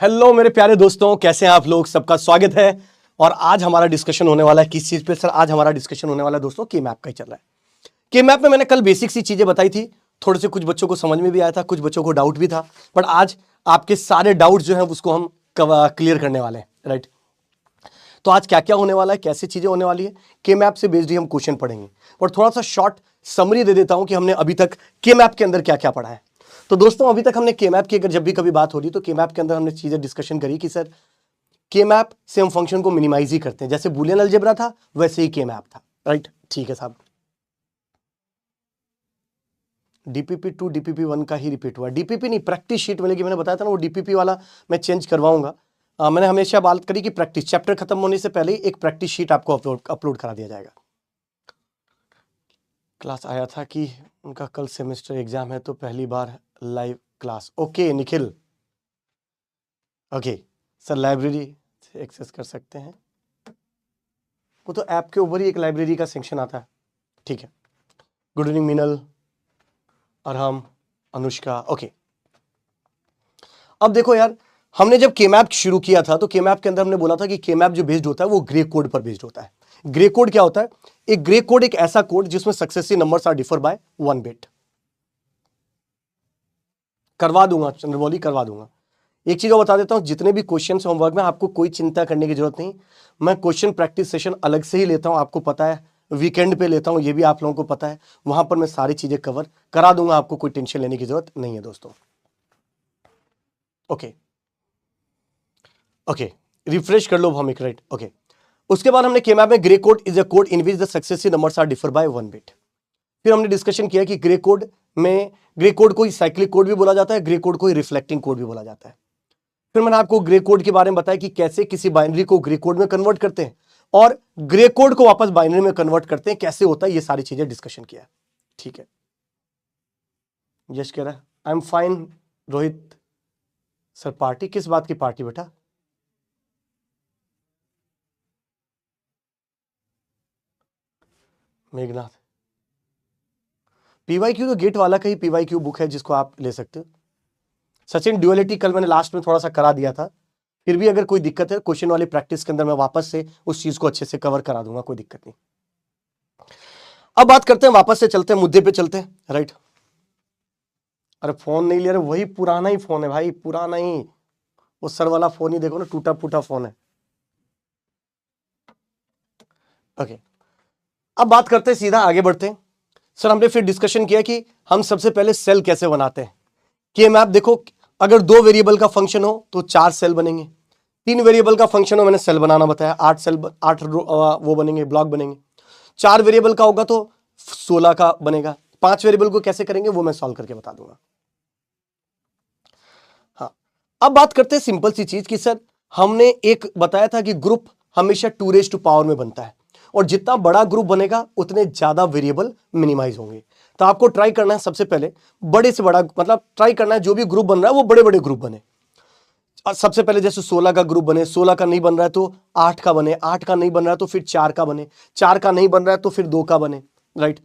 Hello मेरे प्यारे दोस्तों, कैसे हैं आप लोग। सबका स्वागत है। और आज हमारा डिस्कशन होने वाला है किस चीज पे सर? आज हमारा डिस्कशन होने वाला है दोस्तों के मैप का ही चल रहा है। के मैप में मैंने कल बेसिक सी चीजें बताई थी, थोड़े से कुछ बच्चों को समझ में भी आया था, कुछ बच्चों को डाउट भी था, बट आज आपके सारे डाउट जो है उसको हम क्लियर करने वाले हैं, राइट। तो आज क्या क्या होने वाला है, कैसे चीजें होने वाली है, के मैप से बेस्ड ही हम क्वेश्चन पढ़ेंगे। और थोड़ा सा शॉर्ट समरी दे देता हूं कि हमने अभी तक के मैप के अंदर क्या क्या पढ़ा है। तो दोस्तों अभी तक हमने के मैप की अगर जब भी कभी बात हो रही तो के मैप के अंदर हमने चीजें डिस्कशन करी कि सर के मैप से हम फंक्शन को मिनिमाइज ही करते हैं, जैसे बूलियन अलजेब्रा था वैसे ही के मैप था, राइट। ठीक है साहब, डीपीपी 2 डीपीपी 1 का ही रिपीट हुआ, डीपीपी नहीं, प्रैक्टिस शीट में, लेकिन मैंने बताया था ना वो डीपीपी वाला मैं चेंज करवाऊंगा। मैंने हमेशा बात करी कि प्रैक्टिस चैप्टर खत्म होने से पहले ही एक प्रैक्टिस शीट आपको अपलोड करा दिया जाएगा। क्लास आया था कि उनका कल सेमेस्टर एग्जाम है तो पहली बार live class. Okay Nikhil, okay sir, library से एक्सेस कर सकते हैं, वो तो ऐप के ऊपर ही एक लाइब्रेरी का सेक्शन आता है। ठीक है, good evening Meenal, Arham, Anushka, okay. अब देखो यार, हमने जब के मैप शुरू किया था तो के मैप के अंदर हमने बोला था कि के मैप जो बेस्ड होता है वो ग्रे कोड पर बेस्ड होता है। ग्रे कोड क्या होता है? एक ग्रे कोड एक ऐसा कोड जिसमें successive numbers are differ by 1 bit. करवा दूंगा चंद्रमौली, करवा दूंगा। एक चीज और बता देता हूं, जितने भी क्वेश्चन होमवर्क में आपको कोई चिंता करने की जरूरत नहीं। मैं क्वेश्चन प्रैक्टिस सेशन अलग से ही लेता हूं, आपको पता है, वीकेंड पे लेता हूं, ये भी आप लोगों को पता है। वहां पर मैं सारी चीजें कवर करा दूंगा, आपको कोई टेंशन लेने की जरूरत नहीं है दोस्तों। ओके ओके, रिफ्रेश कर लो हम एक, राइट। ओके, उसके बाद हमने के मैप में Gray code is a code in which the successive numbers are differ by 1 bit. फिर हमने डिस्कशन किया कि ग्रे कोड में, ग्रे कोड को साइक्लिक कोड भी बोला जाता है, ग्रे कोड को रिफ्लेक्टिंग कोड भी बोला जाता है। फिर मैंने आपको ग्रे कोड के बारे में बताया कि कैसे किसी बाइनरी को ग्रे कोड में कन्वर्ट करते हैं और ग्रे कोड को वापस बाइनरी में कन्वर्ट करते हैं, कैसे होता है, ये सारी चीजें डिस्कशन किया। ठीक है, यश कह रहा है I am fine. Rohit sir, party किस बात की पार्टी बेटा? मेघनाथ, पीवाईक्यू तो गेट वाला का ही पीवाईक्यू बुक है जिसको आप ले सकते हो। सचिन, ड्यूअलिटी कल मैंने लास्ट में थोड़ा सा करा दिया था, फिर भी अगर कोई दिक्कत है क्वेश्चन वाली प्रैक्टिस के अंदर मैं वापस से उस चीज को अच्छे से कवर करा दूंगा, कोई दिक्कत नहीं। अब बात करते हैं, वापस से चलते हैं, मुद्दे पे चलते हैं, राइट। अरे फोन नहीं ले रहे, वही पुराना ही फोन है भाई, पुराना ही, वो सर वाला फोन ही देखो ना, टूटा फूटा फोन है। ओके, अब बात करते हैं, सीधा आगे बढ़ते हैं। सर हमने फिर डिस्कशन किया कि हम सबसे पहले सेल कैसे बनाते हैं। कि मैप देखो, अगर 2 वेरिएबल का फंक्शन हो तो 4 सेल बनेंगे, 3 वेरिएबल का फंक्शन हो, मैंने सेल बनाना बताया, 8 सेल, 8 वो बनेंगे, ब्लॉक बनेंगे। 4 वेरिएबल का होगा तो 16 का बनेगा। 5 वेरिएबल को कैसे करेंगे वो मैं सॉल्व करके बता दूंगा। हाँ, अब बात करते हैं सिंपल सी चीज कि सर हमने एक बताया था कि ग्रुप हमेशा 2 में बनता है, और जितना बड़ा ग्रुप बनेगा उतने ज्यादा वेरिएबल मिनिमाइज होंगे। तो आपको ट्राई करना है सबसे पहले बड़े से बड़ा, मतलब ट्राई करना है जो भी ग्रुप बन रहा है वो बड़े बड़े ग्रुप बने। सबसे पहले जैसे 16 का ग्रुप बने, 16 का नहीं बन रहा है तो 8 का बने, 8 का नहीं बन रहा है तो फिर 4 का बने, 4 का नहीं बन रहा है तो फिर 2 का बने, राइट।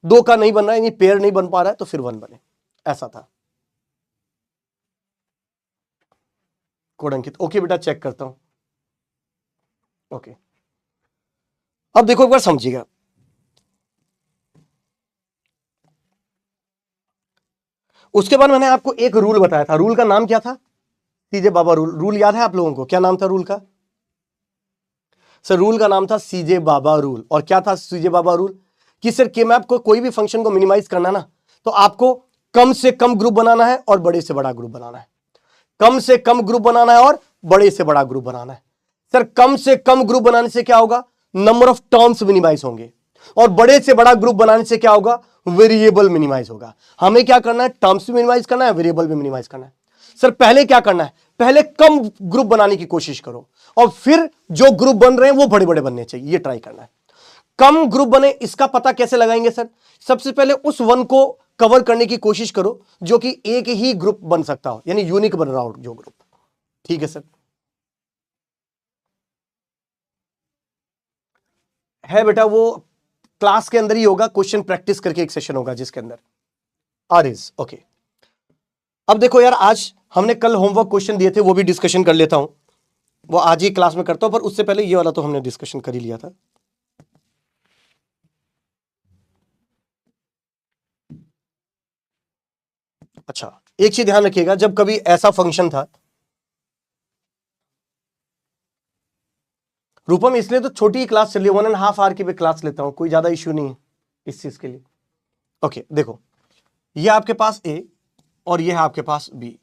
2 का नहीं बन रहा है, यानी पेयर नहीं बन पा रहा है तो फिर 1 बने, ऐसा था। कोड अंकित, ओके बेटा, चेक करता हूं। ओके, अब देखो एक बार समझिएगा, उसके बाद मैंने आपको एक रूल बताया था, रूल का नाम क्या था? सीजे बाबा रूल। रूल याद है आप लोगों को? क्या नाम था रूल का? सर रूल का नाम था सीजे बाबा रूल। और क्या था सीजे बाबा रूल? कि सर के मैप को कोई भी फंक्शन को मिनिमाइज करना ना, तो आपको कम से कम ग्रुप बनाना है और बड़े से बड़ा ग्रुप बनाना है। कम से कम ग्रुप बनाना है और बड़े से बड़ा ग्रुप बनाना है। सर कम से कम ग्रुप बनाने से क्या होगा? नंबर ऑफ टर्म्स मिनिमाइज होंगे, और बड़े से बड़ा ग्रुप बनाने से क्या होगा? वेरिएबल मिनिमाइज होगा। हमें क्या करना है? टर्म्स भी मिनिमाइज करना है, वेरिएबल भी मिनिमाइज करना है। सर पहले क्या करना है? पहले कम ग्रुप बनाने की कोशिश करो, और फिर जो ग्रुप बन रहे हैं वो बड़े बड़े बनने चाहिए, ये ट्राई करना है। कम ग्रुप बने इसका पता कैसे लगाएंगे सर? सबसे पहले उस 1 को कवर करने की कोशिश करो जो कि एक ही ग्रुप बन सकता हो, यानी यूनिक बन रहा हो जो ग्रुप। ठीक है सर, है बेटा, वो क्लास के अंदर ही होगा, क्वेश्चन प्रैक्टिस करके एक सेशन होगा जिसके अंदर आर इज। ओके, अब देखो यार, आज हमने कल होमवर्क क्वेश्चन दिए थे, वो भी डिस्कशन कर लेता हूं, वो आज ही क्लास में करता हूं, पर उससे पहले ये वाला तो हमने डिस्कशन कर ही लिया था। अच्छा, एक चीज ध्यान रखिएगा, जब कभी ऐसा फंक्शन था, रूपम इसलिए तो छोटी ही क्लास चलिए, 1.5 आवर की भी क्लास लेता हूं, कोई ज्यादा इश्यू नहीं है इस चीज के लिए। ओके देखो, ये आपके पास ए और ये है आपके पास बी,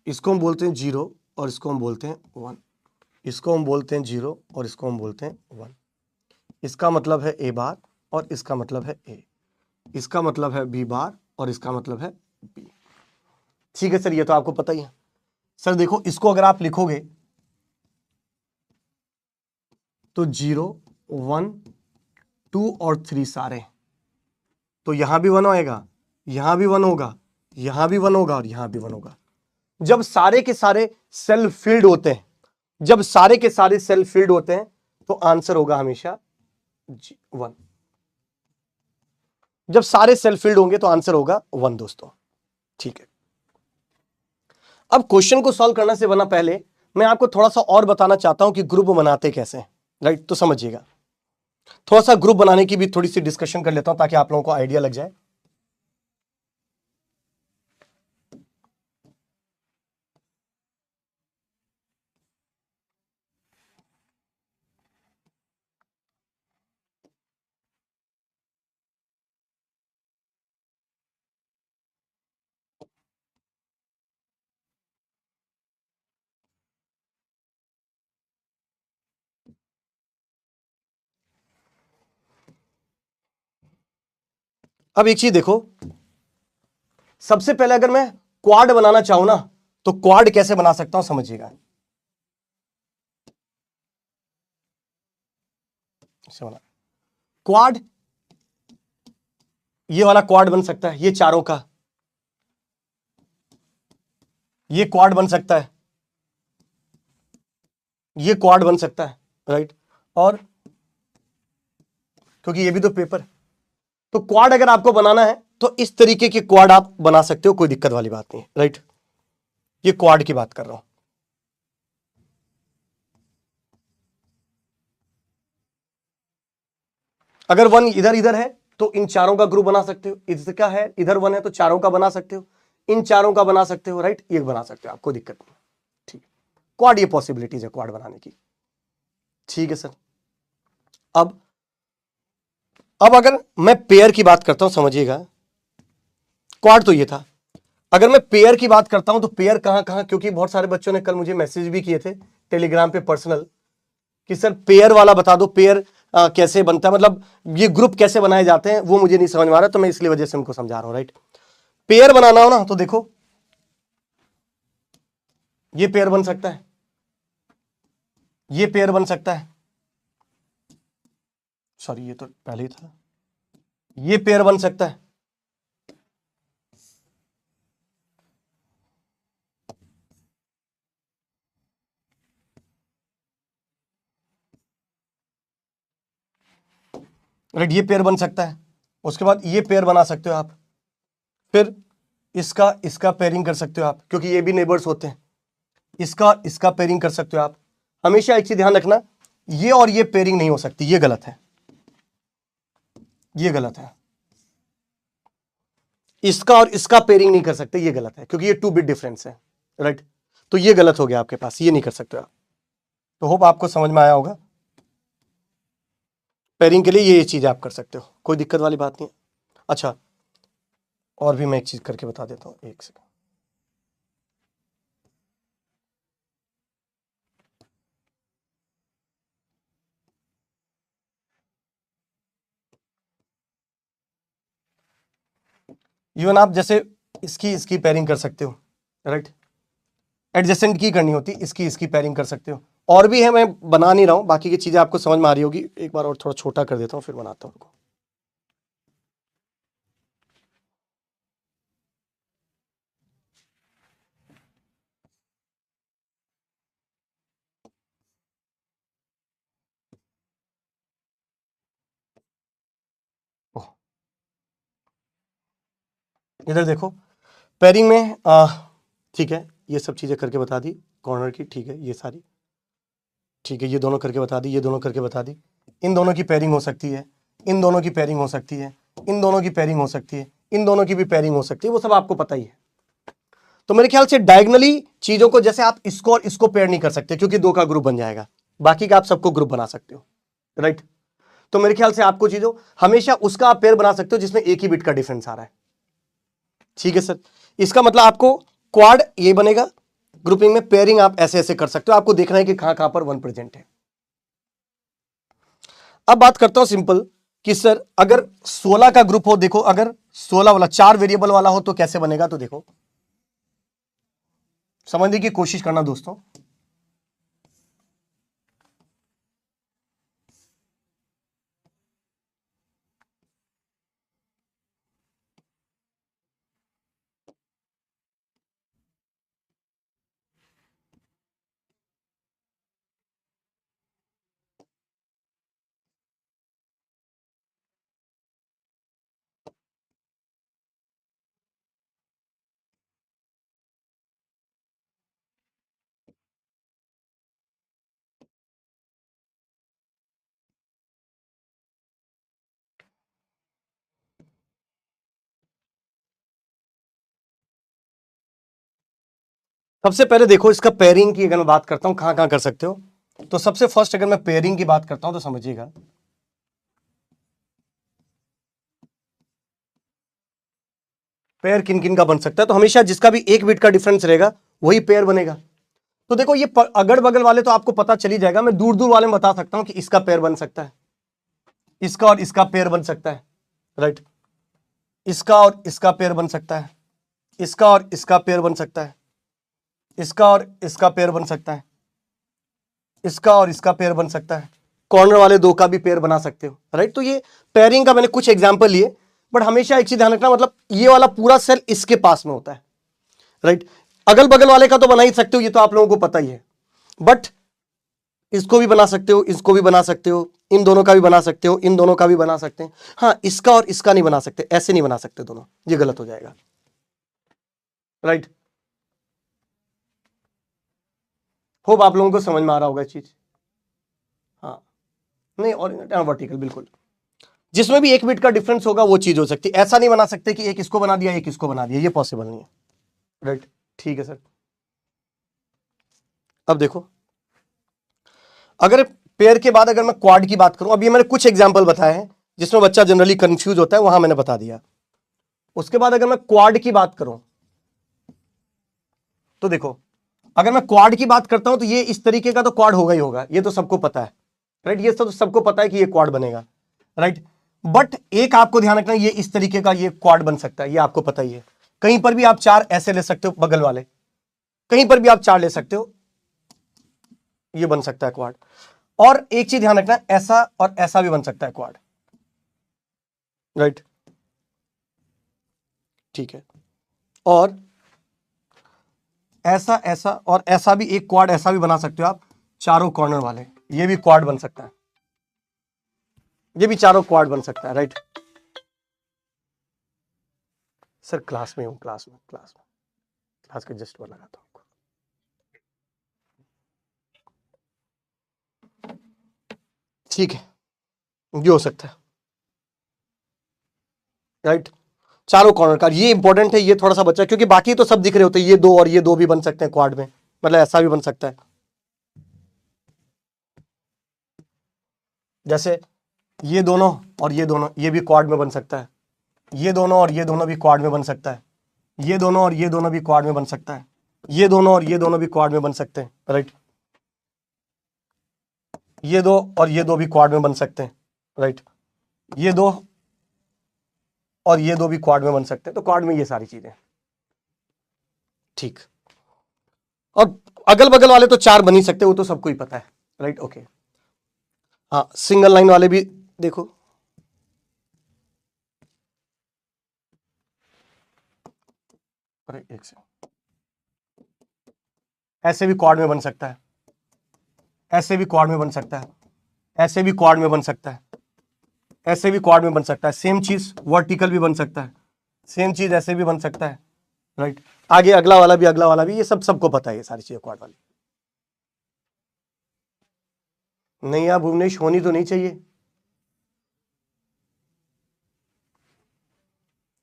इसको हम बोलते हैं 0 और इसको हम बोलते हैं 1, इसको हम बोलते हैं 0 और इसको हम बोलते हैं 1। इसका मतलब है ए बार और इसका मतलब है ए, इसका मतलब है बी बार और इसका मतलब है बी। ठीक है सर, ये तो आपको पता ही है। सर देखो, इसको अगर आप लिखोगे तो 0 1 2 और 3 सारे, तो यहां भी 1 होएगा, यहां भी 1 होगा, यहां भी 1 होगा और यहां भी 1 होगा। जब सारे के सारे सेल फिल्ड होते हैं, जब सारे के सारे सेल फिल्ड होते हैं तो आंसर होगा हमेशा 1। जब सारे सेल फिल्ड होंगे तो आंसर होगा 1 दोस्तों। ठीक है, अब क्वेश्चन को सॉल्व करने से बना पहले मैं आपको थोड़ा सा और बताना चाहता हूं कि ग्रुप बनाते कैसे हैं, राइट? तो समझिएगा, थोड़ा सा ग्रुप बनाने की भी थोड़ी सी डिस्कशन कर लेता हूं ताकि आप लोगों को आइडिया लग जाए। अब एक चीज देखो, सबसे पहले अगर मैं क्वाड बनाना चाहूं ना, तो क्वाड कैसे बना सकता हूं समझिएगा। क्वाड, ये वाला क्वाड बन सकता है, ये चारों का, ये क्वाड बन सकता है, ये क्वाड बन सकता है, राइट? और क्योंकि ये भी तो पेपर, तो क्वाड अगर आपको बनाना है तो इस तरीके के क्वाड आप बना सकते हो, कोई दिक्कत वाली बात नहीं है, राइट? ये क्वाड की बात कर रहा हूं। अगर 1 इधर इधर है तो इन चारों का ग्रुप बना सकते हो, इसका है इधर 1 है तो चारों का बना सकते हो, इन चारों का बना सकते हो, राइट? ये बना सकते हो आप, कोई दिक्कत नहीं। ठीक, क्वाड, ये पॉसिबिलिटीज है क्वाड बनाने की। ठीक है सर, अब अगर मैं पेयर की बात करता हूं, समझिएगा, क्वाड तो ये था, अगर मैं पेयर की बात करता हूं तो पेयर कहां कहां, क्योंकि बहुत सारे बच्चों ने कल मुझे मैसेज भी किए थे टेलीग्राम पे पर्सनल कि सर पेयर वाला बता दो, पेयर कैसे बनता है, मतलब ये ग्रुप कैसे बनाए जाते हैं वो मुझे नहीं समझ में आ रहा, तो मैं इसलिए वजह से उनको समझा रहा हूं, राइट? पेयर बनाना हो ना तो देखो, ये पेयर बन सकता है, ये पेयर बन सकता है, सॉरी ये तो पहले ही था, ये पेयर बन सकता है, राइट? ये पेयर बन सकता है, उसके बाद ये पेयर बना सकते हो आप, फिर इसका इसका पेयरिंग कर सकते हो आप, क्योंकि ये भी नेबर्स होते हैं, इसका इसका पेयरिंग कर सकते हो आप। हमेशा एक चीज ध्यान रखना, ये और ये पेयरिंग नहीं हो सकती, ये गलत है, ये गलत है। इसका और इसका पेयरिंग नहीं कर सकते, ये गलत है, क्योंकि ये 2 बिट डिफरेंस है, राइट? तो ये गलत हो गया आपके पास, ये नहीं कर सकते आप। तो होप आपको समझ में आया होगा, पेयरिंग के लिए ये चीज आप कर सकते हो, कोई दिक्कत वाली बात नहीं है। अच्छा, और भी मैं एक चीज करके बता देता हूं, एक सेकंड। इवन आप जैसे इसकी इसकी पेयरिंग कर सकते हो, राइट? एडजेसेंट की करनी होती, इसकी इसकी पेयरिंग कर सकते हो, और भी है, मैं बना नहीं रहा हूं, बाकी की चीजें आपको समझ में आ रही होगी। एक बार और थोड़ा छोटा कर देता हूं फिर बनाता हूं। इधर देखो, पेयरिंग में ठीक है, ये सब चीजें करके बता दी कॉर्नर की, ठीक है, ये सारी ठीक है, ये दोनों करके बता दी, ये दोनों करके बता दी। इन दोनों की पेयरिंग हो सकती है, इन दोनों की पेयरिंग हो सकती है, इन दोनों की पेयरिंग हो सकती है, इन दोनों की भी पेयरिंग हो सकती है, वो सब आपको पता ही है। तो मेरे ख्याल से डायगोनली चीजों को, जैसे आप इसको और इसको पेयर नहीं कर सकते क्योंकि दो का ग्रुप बन जाएगा, बाकी का आप सबको ग्रुप बना सकते हो, राइट। तो मेरे ख्याल से आपको चीजों हमेशा उसका आप पेयर बना सकते हो जिसमें एक ही बिट का डिफरेंस आ रहा है, ठीक है सर। इसका मतलब आपको क्वाड ये बनेगा, ग्रुपिंग में पेयरिंग आप ऐसे ऐसे कर सकते हो, आपको देखना है कि कहां कहां पर 1 प्रेजेंट है। अब बात करता हूं सिंपल कि सर अगर 16 का ग्रुप हो, देखो अगर 16 वाला 4 वेरिएबल वाला हो तो कैसे बनेगा, तो देखो समझने की कोशिश करना दोस्तों। सबसे पहले देखो इसका पेयरिंग की अगर मैं बात करता हूं कहां कहां कर सकते हो, तो सबसे फर्स्ट अगर मैं पेयरिंग की बात करता हूं तो समझिएगा, पेयर किन किन का बन सकता है। तो हमेशा जिसका भी एक बिट का डिफरेंस रहेगा वही पेयर बनेगा। तो देखो ये अगल बगल वाले तो आपको पता चल ही जाएगा, मैं दूर दूर वाले में बता सकता हूं कि इसका पेयर बन सकता है, इसका और इसका पेयर बन सकता है, राइट। इसका और इसका पेयर बन सकता है, इसका और इसका पेयर बन सकता है, इसका और इसका पेयर बन सकता है, इसका और इसका पेयर बन सकता है, कॉर्नर वाले दो का भी पेयर बना सकते हो, राइट। तो ये पेयरिंग का मैंने कुछ एग्जांपल लिए, बट हमेशा एक चीज ध्यान रखना, मतलब ये वाला पूरा सेल इसके पास में होता है, राइट। अगल बगल वाले का तो बना ही सकते हो, ये तो आप लोगों को पता ही है, बट इसको भी बना सकते हो, इसको भी बना सकते हो, इन दोनों का भी बना सकते हो, इन दोनों का भी बना सकते हैं। हाँ, इसका और इसका नहीं बना सकते, ऐसे नहीं बना सकते दोनों, ये गलत हो जाएगा, राइट। होप आप लोगों को समझ में आ रहा होगा चीज। हाँ, नहीं, और वर्टिकल बिल्कुल, जिसमें भी एक बिट का डिफरेंस होगा वो चीज हो सकती है। ऐसा नहीं बना सकते कि एक इसको बना दिया एक इसको बना दिया, ये पॉसिबल नहीं है, राइट। ठीक है सर। अब देखो अगर पेयर के बाद अगर मैं क्वाड की बात करूं, अभी मैंने कुछ एग्जांपल बताए हैं जिसमें बच्चा जनरली कंफ्यूज होता है, वहां मैंने बता दिया। उसके बाद अगर मैं क्वाड की बात करूं तो देखो, अगर मैं क्वाड की बात करता हूं तो ये इस तरीके का तो क्वाड होगा ही होगा, ये तो सबको पता है, राइट। ये तो सबको पता है कि ये क्वाड बनेगा, राइट। बट एक आपको ध्यान रखना, ये इस तरीके का ये क्वाड बन सकता है, ये आपको पता ही है। कहीं पर भी आप 4 ऐसे ले सकते हो बगल वाले, कहीं पर भी आप 4 ले सकते हो, ये बन सकता है क्वाड। और एक चीज ध्यान रखना, ऐसा और ऐसा भी बन सकता है क्वाड, राइट। ठीक है, और ऐसा ऐसा और ऐसा भी एक क्वाड ऐसा भी बना सकते हो आप, चारों कॉर्नर वाले, ये भी क्वाड बन सकता है, ये भी चारों क्वाड बन सकता है, राइट। सर क्लास में हूं, क्लास के जस्ट पर लगाता हूं। ठीक है, ये हो सकता है, राइट। चारों कॉर्नर का ये इंपॉर्टेंट है, ये थोड़ा सा बच्चा, क्योंकि बाकी तो सब दिख रहे होते हैं, ये दो और ये दो भी बन सकते हैं क्वाड में, मतलब ऐसा भी बन सकता है, जैसे ये दोनों और ये दोनों, ये भी क्वाड में बन सकता है, ये दोनों और ये दोनों भी क्वाड में बन सकता है, ये दोनों और ये दोनों भी क्वाड में बन सकता है, ये दोनों और ये दोनों भी क्वाड में बन सकते हैं, राइट। ये दो और ये दो भी क्वाड में बन सकते हैं, राइट। ये दो और ये दो भी क्वाड में बन सकते हैं, तो क्वाड में ये सारी चीजें, ठीक। और अगल बगल वाले तो 4 बन ही सकते, वो तो सबको ही पता है, राइट। ओके, हाँ, सिंगल लाइन वाले भी देखो, अरे एक से ऐसे भी क्वाड में बन सकता है, ऐसे भी क्वाड में बन सकता है, ऐसे भी क्वाड में बन सकता है, ऐसे भी क्वाड में बन सकता है, सेम चीज वर्टिकल भी बन सकता है, सेम चीज ऐसे भी बन सकता है, राइट। आगे अगला वाला भी, अगला वाला भी, ये सब सबको पता है ये सारी चीजें क्वाड वाली। नहीं यार भुवनेश, होनी तो नहीं चाहिए,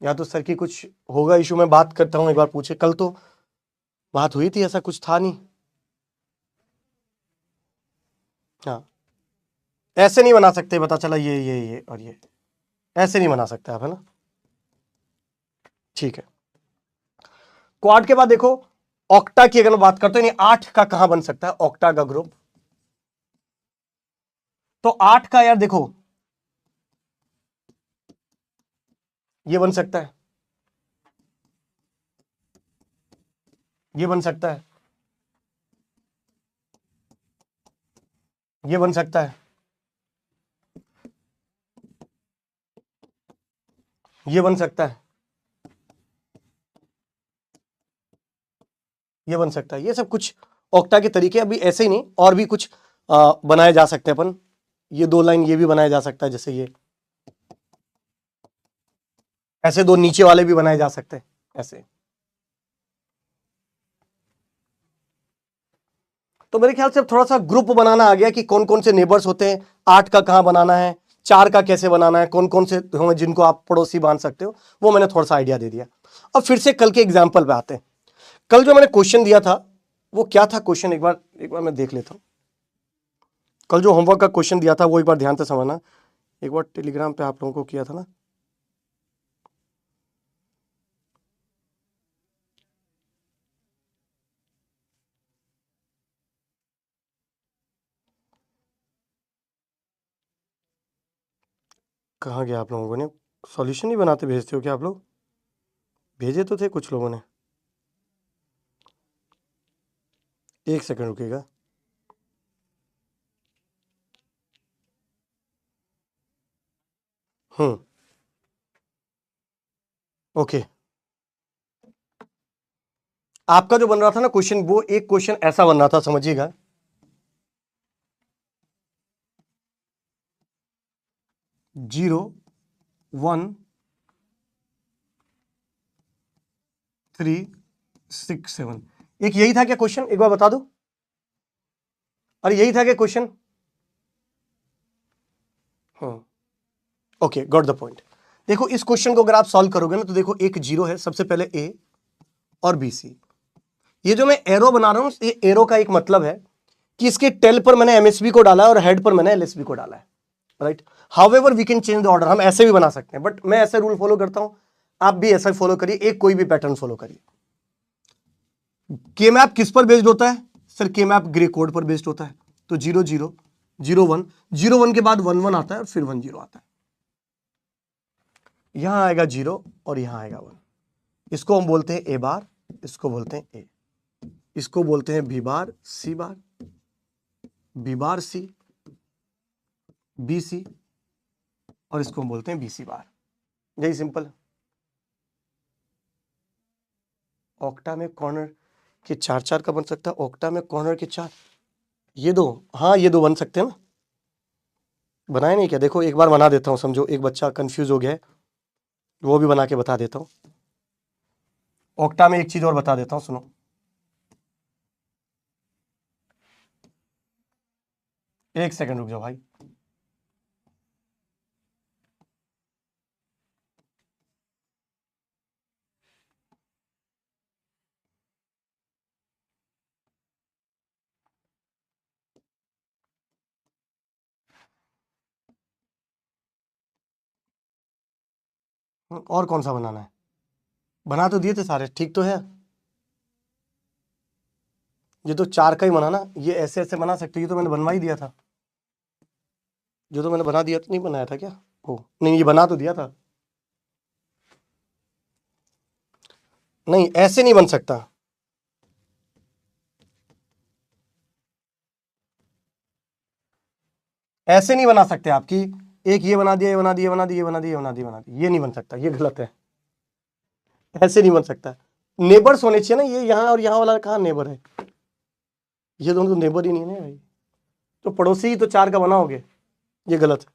या तो सर की कुछ होगा इशू, में बात करता हूं, एक बार पूछे, कल तो बात हुई थी, ऐसा कुछ था नहीं। हाँ, ऐसे नहीं बना सकते, पता चला ये और ये, ऐसे नहीं बना सकते आप, है ना। ठीक है, क्वाड के बाद देखो ऑक्टा की अगर मैं बात करता हूं, यानी 8 का कहां बन सकता है ऑक्टा का ग्रुप, तो 8 का यार देखो ये बन सकता है, ये बन सकता है, ये बन सकता है, ये बन सकता है, ये बन सकता है। ये सब कुछ ऑक्टा के तरीके, अभी ऐसे ही नहीं, और भी कुछ बनाए जा सकते हैं अपन। ये 2 लाइन ये भी बनाया जा सकता है, जैसे ये ऐसे 2 नीचे वाले भी बनाए जा सकते हैं ऐसे। तो मेरे ख्याल से अब थोड़ा सा ग्रुप बनाना आ गया कि कौन कौन से नेबर्स होते हैं, 8 का कहां बनाना है, 4 का कैसे बनाना है, कौन कौन से होंगे जिनको आप पड़ोसी बांध सकते हो, वो मैंने थोड़ा सा आइडिया दे दिया। अब फिर से कल के एग्जाम्पल पे आते हैं। कल जो मैंने क्वेश्चन दिया था वो क्या था क्वेश्चन, एक बार मैं देख लेता हूं। कल जो होमवर्क का क्वेश्चन दिया था वो एक बार ध्यान से समझना, एक बार टेलीग्राम पे आप लोगों को किया था ना। कहाँ गया आप लोगों ने, सॉल्यूशन नहीं बनाते भेजते हो क्या आप लोग, भेजे तो थे कुछ लोगों ने, एक सेकंड रुकिएगा। ओके, आपका जो बन रहा था ना क्वेश्चन, वो एक क्वेश्चन ऐसा बन रहा था, समझिएगा। 0 1 3 6 7, एक यही था क्या क्वेश्चन, एक बार बता दो। अरे यही था क्या question. Okay, got the point. देखो इस क्वेश्चन को अगर आप सॉल्व करोगे ना, तो देखो एक 0 है, सबसे पहले ए और बी सी। ये जो मैं एरो बना रहा हूं, ये एरो का एक मतलब है कि इसके टेल पर मैंने एमएसबी को डाला है और हेड पर मैंने एलएसबी को डाला है, right. However we can change the order, हम ऐसे भी बना सकते हैं, बट मैं ऐसे रूल फॉलो करता हूं, आप भी ऐसा फॉलो करिए, एक कोई भी पैटर्न फॉलो करिए। के मैप किस पर बेस्ड होता है सर, के मैप ग्रे कोड पर बेस्ड होता है, तो 0 0 0 1, 0 1 के बाद 1 1 आता है और फिर 1 0 आता है, यहां आएगा 0 और यहां आएगा 1। इसको हम बोलते हैं ए बार, इसको बोलते हैं ए, इसको बोलते हैं बी बार, सी बार, बी बार सी, बी सी, और इसको हम बोलते हैं बी सी बार। यही सिंपल है। ऑक्टा में कॉर्नर के 4 4 का बन सकता है, ऑक्टा में कॉर्नर के 4, ये दो, हाँ ये दो बन सकते हैं ना, बनाए नहीं क्या, देखो एक बार बना देता हूं, समझो एक बच्चा कंफ्यूज हो गया है, वो भी बना के बता देता हूं। ऑक्टा में एक चीज और बता देता हूं, सुनो। एक सेकंड रुक जाओ भाई। और कौन सा बनाना है, बना तो दिए थे सारे, ठीक तो है। ये तो 4 का ही बना ना, ये ऐसे ऐसे बना सकते हो, ये तो मैंने बनवा ही दिया था, जो तो मैंने बना दिया, तो नहीं बनाया था क्या, ओ नहीं ये बना तो दिया था। नहीं ऐसे नहीं बन सकता, ऐसे नहीं बना सकते आपकी, एक ये बना दिया, ये बना दिया, ये बना दिया, ये बना दिया, ये बना दिया, बना दिया, ये नहीं बन सकता, ये गलत है, ऐसे नहीं बन सकता। नेबर्स होने चाहिए ना, ये यहां और यहां वाला कहां नेबर है, ये दोनों तो नेबर ही नहीं है ना भाई, तो पड़ोसी ही तो 4 का बनाओगे, ये गलत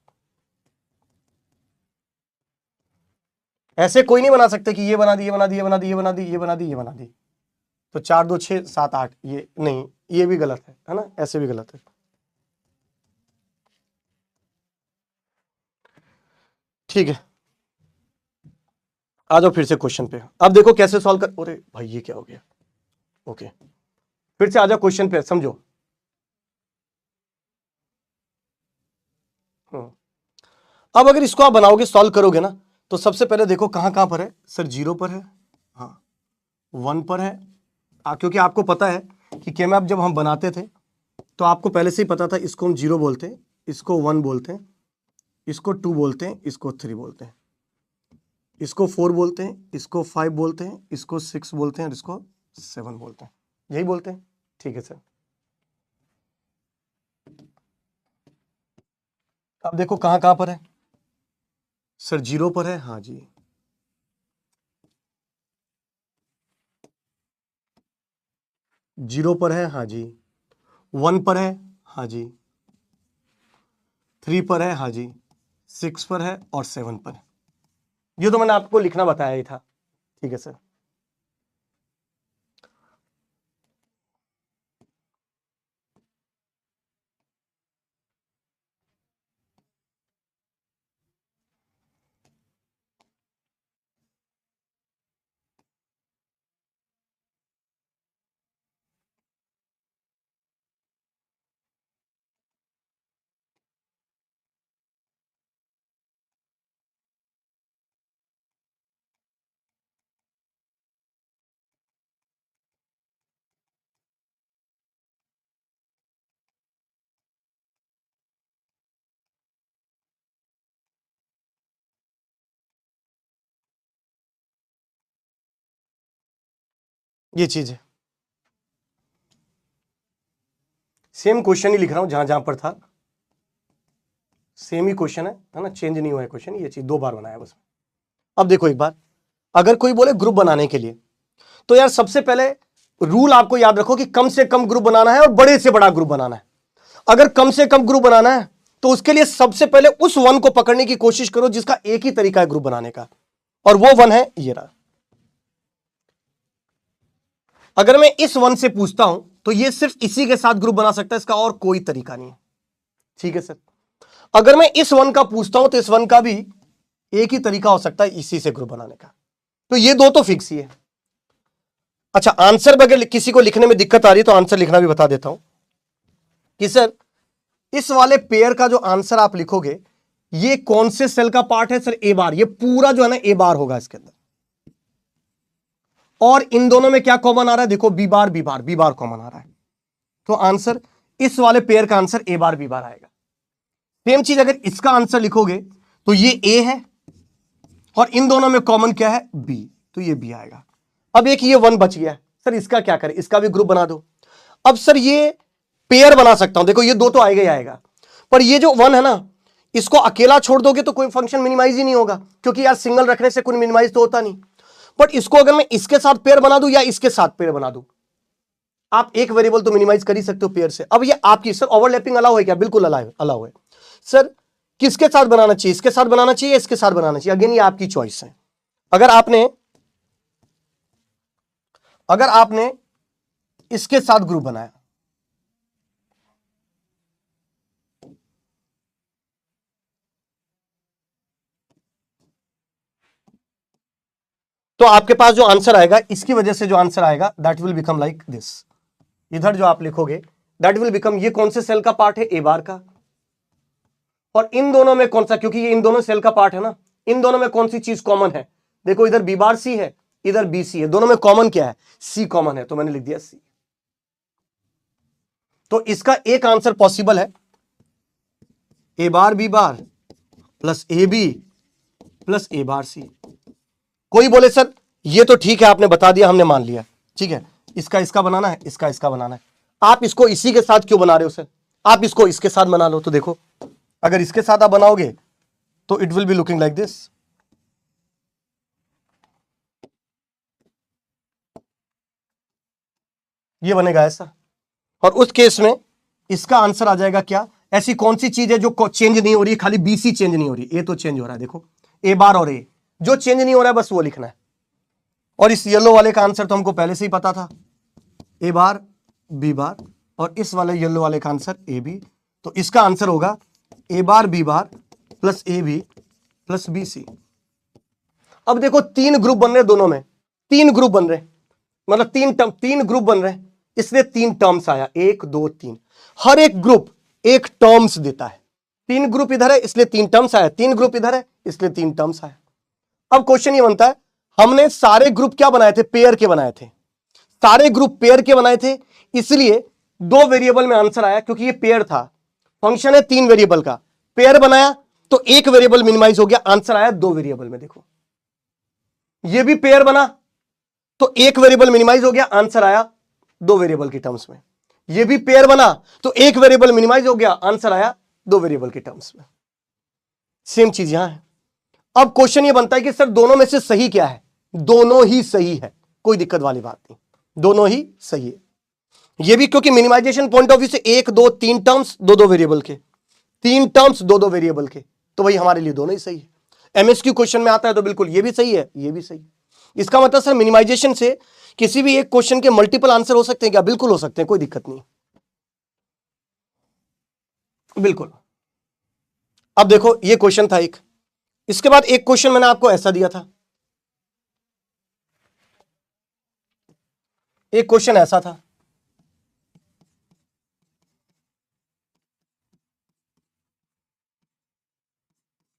है। ऐसे कोई नहीं बना सकते कि ये बना दी, ये बना दी, ये बना दी, ये बना दी, ये बना दी, ये बना दी। तो 4 2 6 7 8, ये नहीं, ये भी गलत है ना, ऐसे भी गलत है। ठीक है, आ जाओ फिर से क्वेश्चन पे। अब देखो कैसे सॉल्व कर, अरे भाई ये क्या हो गया, ओके फिर से आ जाओ क्वेश्चन पे, समझो। अब अगर इसको आप बनाओगे, सॉल्व करोगे ना, तो सबसे पहले देखो कहां कहां पर है सर, 0 पर है, हाँ 1 पर है, क्योंकि आपको पता है कि केमैप जब हम बनाते थे तो आपको पहले से ही पता था, इसको हम 0 बोलते हैं, इसको 1 बोलते हैं, इसको 2 बोलते हैं, इसको 3 बोलते हैं, इसको 4 बोलते हैं, इसको 5 बोलते हैं, इसको 6 बोलते हैं और इसको 7 बोलते हैं, यही बोलते हैं। ठीक है सर, अब देखो कहां कहां पर है सर, 0 पर है, हाँ जी 0 पर है, हाँ जी 1 पर है, हाँ जी 3 पर है, हाँ जी 6 पर है और 7 पर है। ये तो मैंने आपको लिखना बताया ही था। ठीक है सर, ये चीज है, सेम क्वेश्चन ही लिख रहा हूं जहां जहां पर था, सेम ही क्वेश्चन है ना, चेंज नहीं हुआ है क्वेश्चन, ये चीज 2 बार बनाया बस। अब देखो एक बार, अगर कोई बोले ग्रुप बनाने के लिए, तो यार सबसे पहले रूल आपको याद रखो कि कम से कम ग्रुप बनाना है और बड़े से बड़ा ग्रुप बनाना है। अगर कम से कम ग्रुप बनाना है तो उसके लिए सबसे पहले उस 1 को पकड़ने की कोशिश करो जिसका एक ही तरीका है ग्रुप बनाने का, और वो 1 है ये रहा। अगर मैं इस 1 से पूछता हूं तो ये सिर्फ इसी के साथ ग्रुप बना सकता है, इसका और कोई तरीका नहीं है। ठीक है सर, अगर मैं इस 1 का पूछता हूं तो इस 1 का भी एक ही तरीका हो सकता है इसी से ग्रुप बनाने का, तो ये 2 तो फिक्स ही है। अच्छा, आंसर अगर किसी को लिखने में दिक्कत आ रही है तो आंसर लिखना भी बता देता हूं कि सर इस वाले पेयर का जो आंसर आप लिखोगे, ये कौन से सेल का पार्ट है सर, ए बार, ये पूरा जो है ना ए बार होगा इसके अंदर, और इन दोनों में क्या कॉमन आ रहा है, देखो B bar B bar, B bar common आ रहा है, तो आंसर इस वाले पेयर का आंसर ए बार बी बार आएगा। सेम चीज अगर इसका आंसर लिखोगे तो ये ए है और इन दोनों में कॉमन क्या है, बी, तो ये बी आएगा। अब एक ये 1 बच गया सर, इसका क्या करें, इसका भी ग्रुप बना दो। अब सर ये पेयर बना सकता हूं, देखो ये 2 तो आएगा ही आएगा, पर ये जो 1 है ना, इसको अकेला छोड़ दोगे तो कोई फंक्शन मिनिमाइज ही नहीं होगा, क्योंकि यार सिंगल रखने से कोई मिनिमाइज तो होता नहीं। बट इसको अगर मैं इसके साथ पेयर बना दूं या इसके साथ पेयर बना दूं, आप एक वेरिएबल तो मिनिमाइज कर ही सकते हो पेयर से। अब ये आपकी सर ओवरलैपिंग अलाउ है क्या, बिल्कुल अलाउ है सर। किसके साथ बनाना चाहिए, इसके साथ बनाना चाहिए, इसके साथ बनाना चाहिए, अगेन ये आपकी चॉइस है। अगर आपने इसके साथ ग्रुप बनाया, तो आपके पास जो आंसर आएगा, इसकी वजह से जो आंसर आएगा that will become like this. इधर जो आप लिखोगे दैट विल बिकम, ये कौन से सेल का पार्ट है, ए बार का, और इन दोनों में कौन सा, क्योंकि ये इन दोनों सेल का पार्ट है ना, इन दोनों में कौन सी चीज कॉमन है, देखो इधर बी बार सी है, इधर बी सी है, दोनों में कॉमन क्या है, सी कॉमन है, तो मैंने लिख दिया सी। तो इसका एक आंसर पॉसिबल है, A bar B bar plus A B plus A bar C. कोई बोले सर ये तो ठीक है, आपने बता दिया, हमने मान लिया, ठीक है, इसका बनाना है, इसका बनाना है, आप इसको इसी के साथ क्यों बना रहे हो सर, आप इसको इसके साथ बना लो। तो देखो अगर इसके साथ आप बनाओगे तो it will be looking like this, ये बनेगा ऐसा, और उस केस में इसका आंसर आ जाएगा क्या, ऐसी कौन सी चीज है जो चेंज नहीं हो रही, खाली बीसी चेंज नहीं हो रही, ए तो चेंज हो रहा है, देखो ए बार और ए, जो चेंज नहीं हो रहा है बस वो लिखना है। और इस येलो वाले का आंसर तो हमको पहले से ही पता था, ए बार बी बार, और इस वाले येलो वाले का आंसर ए बी। तो इसका आंसर होगा A bar B bar plus A B plus B C. अब देखो तीन ग्रुप बन रहे दोनों में, तीन ग्रुप बन रहे, मतलब तीन ग्रुप बन रहे, इसलिए तीन टर्म्स आया, 1 2 3। हर एक ग्रुप एक टर्म्स देता है। तीन ग्रुप इधर है इसलिए तीन टर्म्स आया, तीन ग्रुप इधर है इसलिए तीन टर्म्स आया। अब क्वेश्चन ये बनता है, हमने सारे ग्रुप क्या बनाए थे, पेयर के बनाए थे, सारे ग्रुप पेयर के बनाए थे, इसलिए दो वेरिएबल में आंसर आया, क्योंकि ये पेयर था। फंक्शन है तीन वेरिएबल का, पेयर बनाया तो एक वेरिएबल मिनिमाइज हो गया, आंसर आया दो वेरिएबल में। देखो ये भी पेयर बना तो एक वेरिएबल मिनिमाइज हो गया, आंसर आया दो वेरिएबल की टर्म्स में। ये भी पेयर बना तो एक वेरिएबल मिनिमाइज हो गया, आंसर आया दो वेरिएबल की टर्म्स में। सेम चीज यहां है। अब क्वेश्चन ये बनता है कि सर दोनों में से सही क्या है, दोनों ही सही है, कोई दिक्कत वाली बात नहीं, दोनों ही सही है। ये भी क्योंकि मिनिमाइजेशन पॉइंट ऑफ व्यू से 1 2 3 टर्म्स दो दो वेरिएबल के, तीन टर्म्स दो दो वेरिएबल के, तो भाई हमारे लिए दोनों ही सही है। एमएसक्यू क्वेश्चन में आता है तो बिल्कुल ये भी सही है, ये भी सही है। इसका मतलब सर मिनिमाइजेशन से किसी भी एक क्वेश्चन के मल्टीपल आंसर हो सकते हैं क्या, बिल्कुल हो सकते हैं, कोई दिक्कत नहीं, बिल्कुल। अब देखो ये क्वेश्चन था एक, इसके बाद एक क्वेश्चन मैंने आपको ऐसा दिया था, एक क्वेश्चन ऐसा था,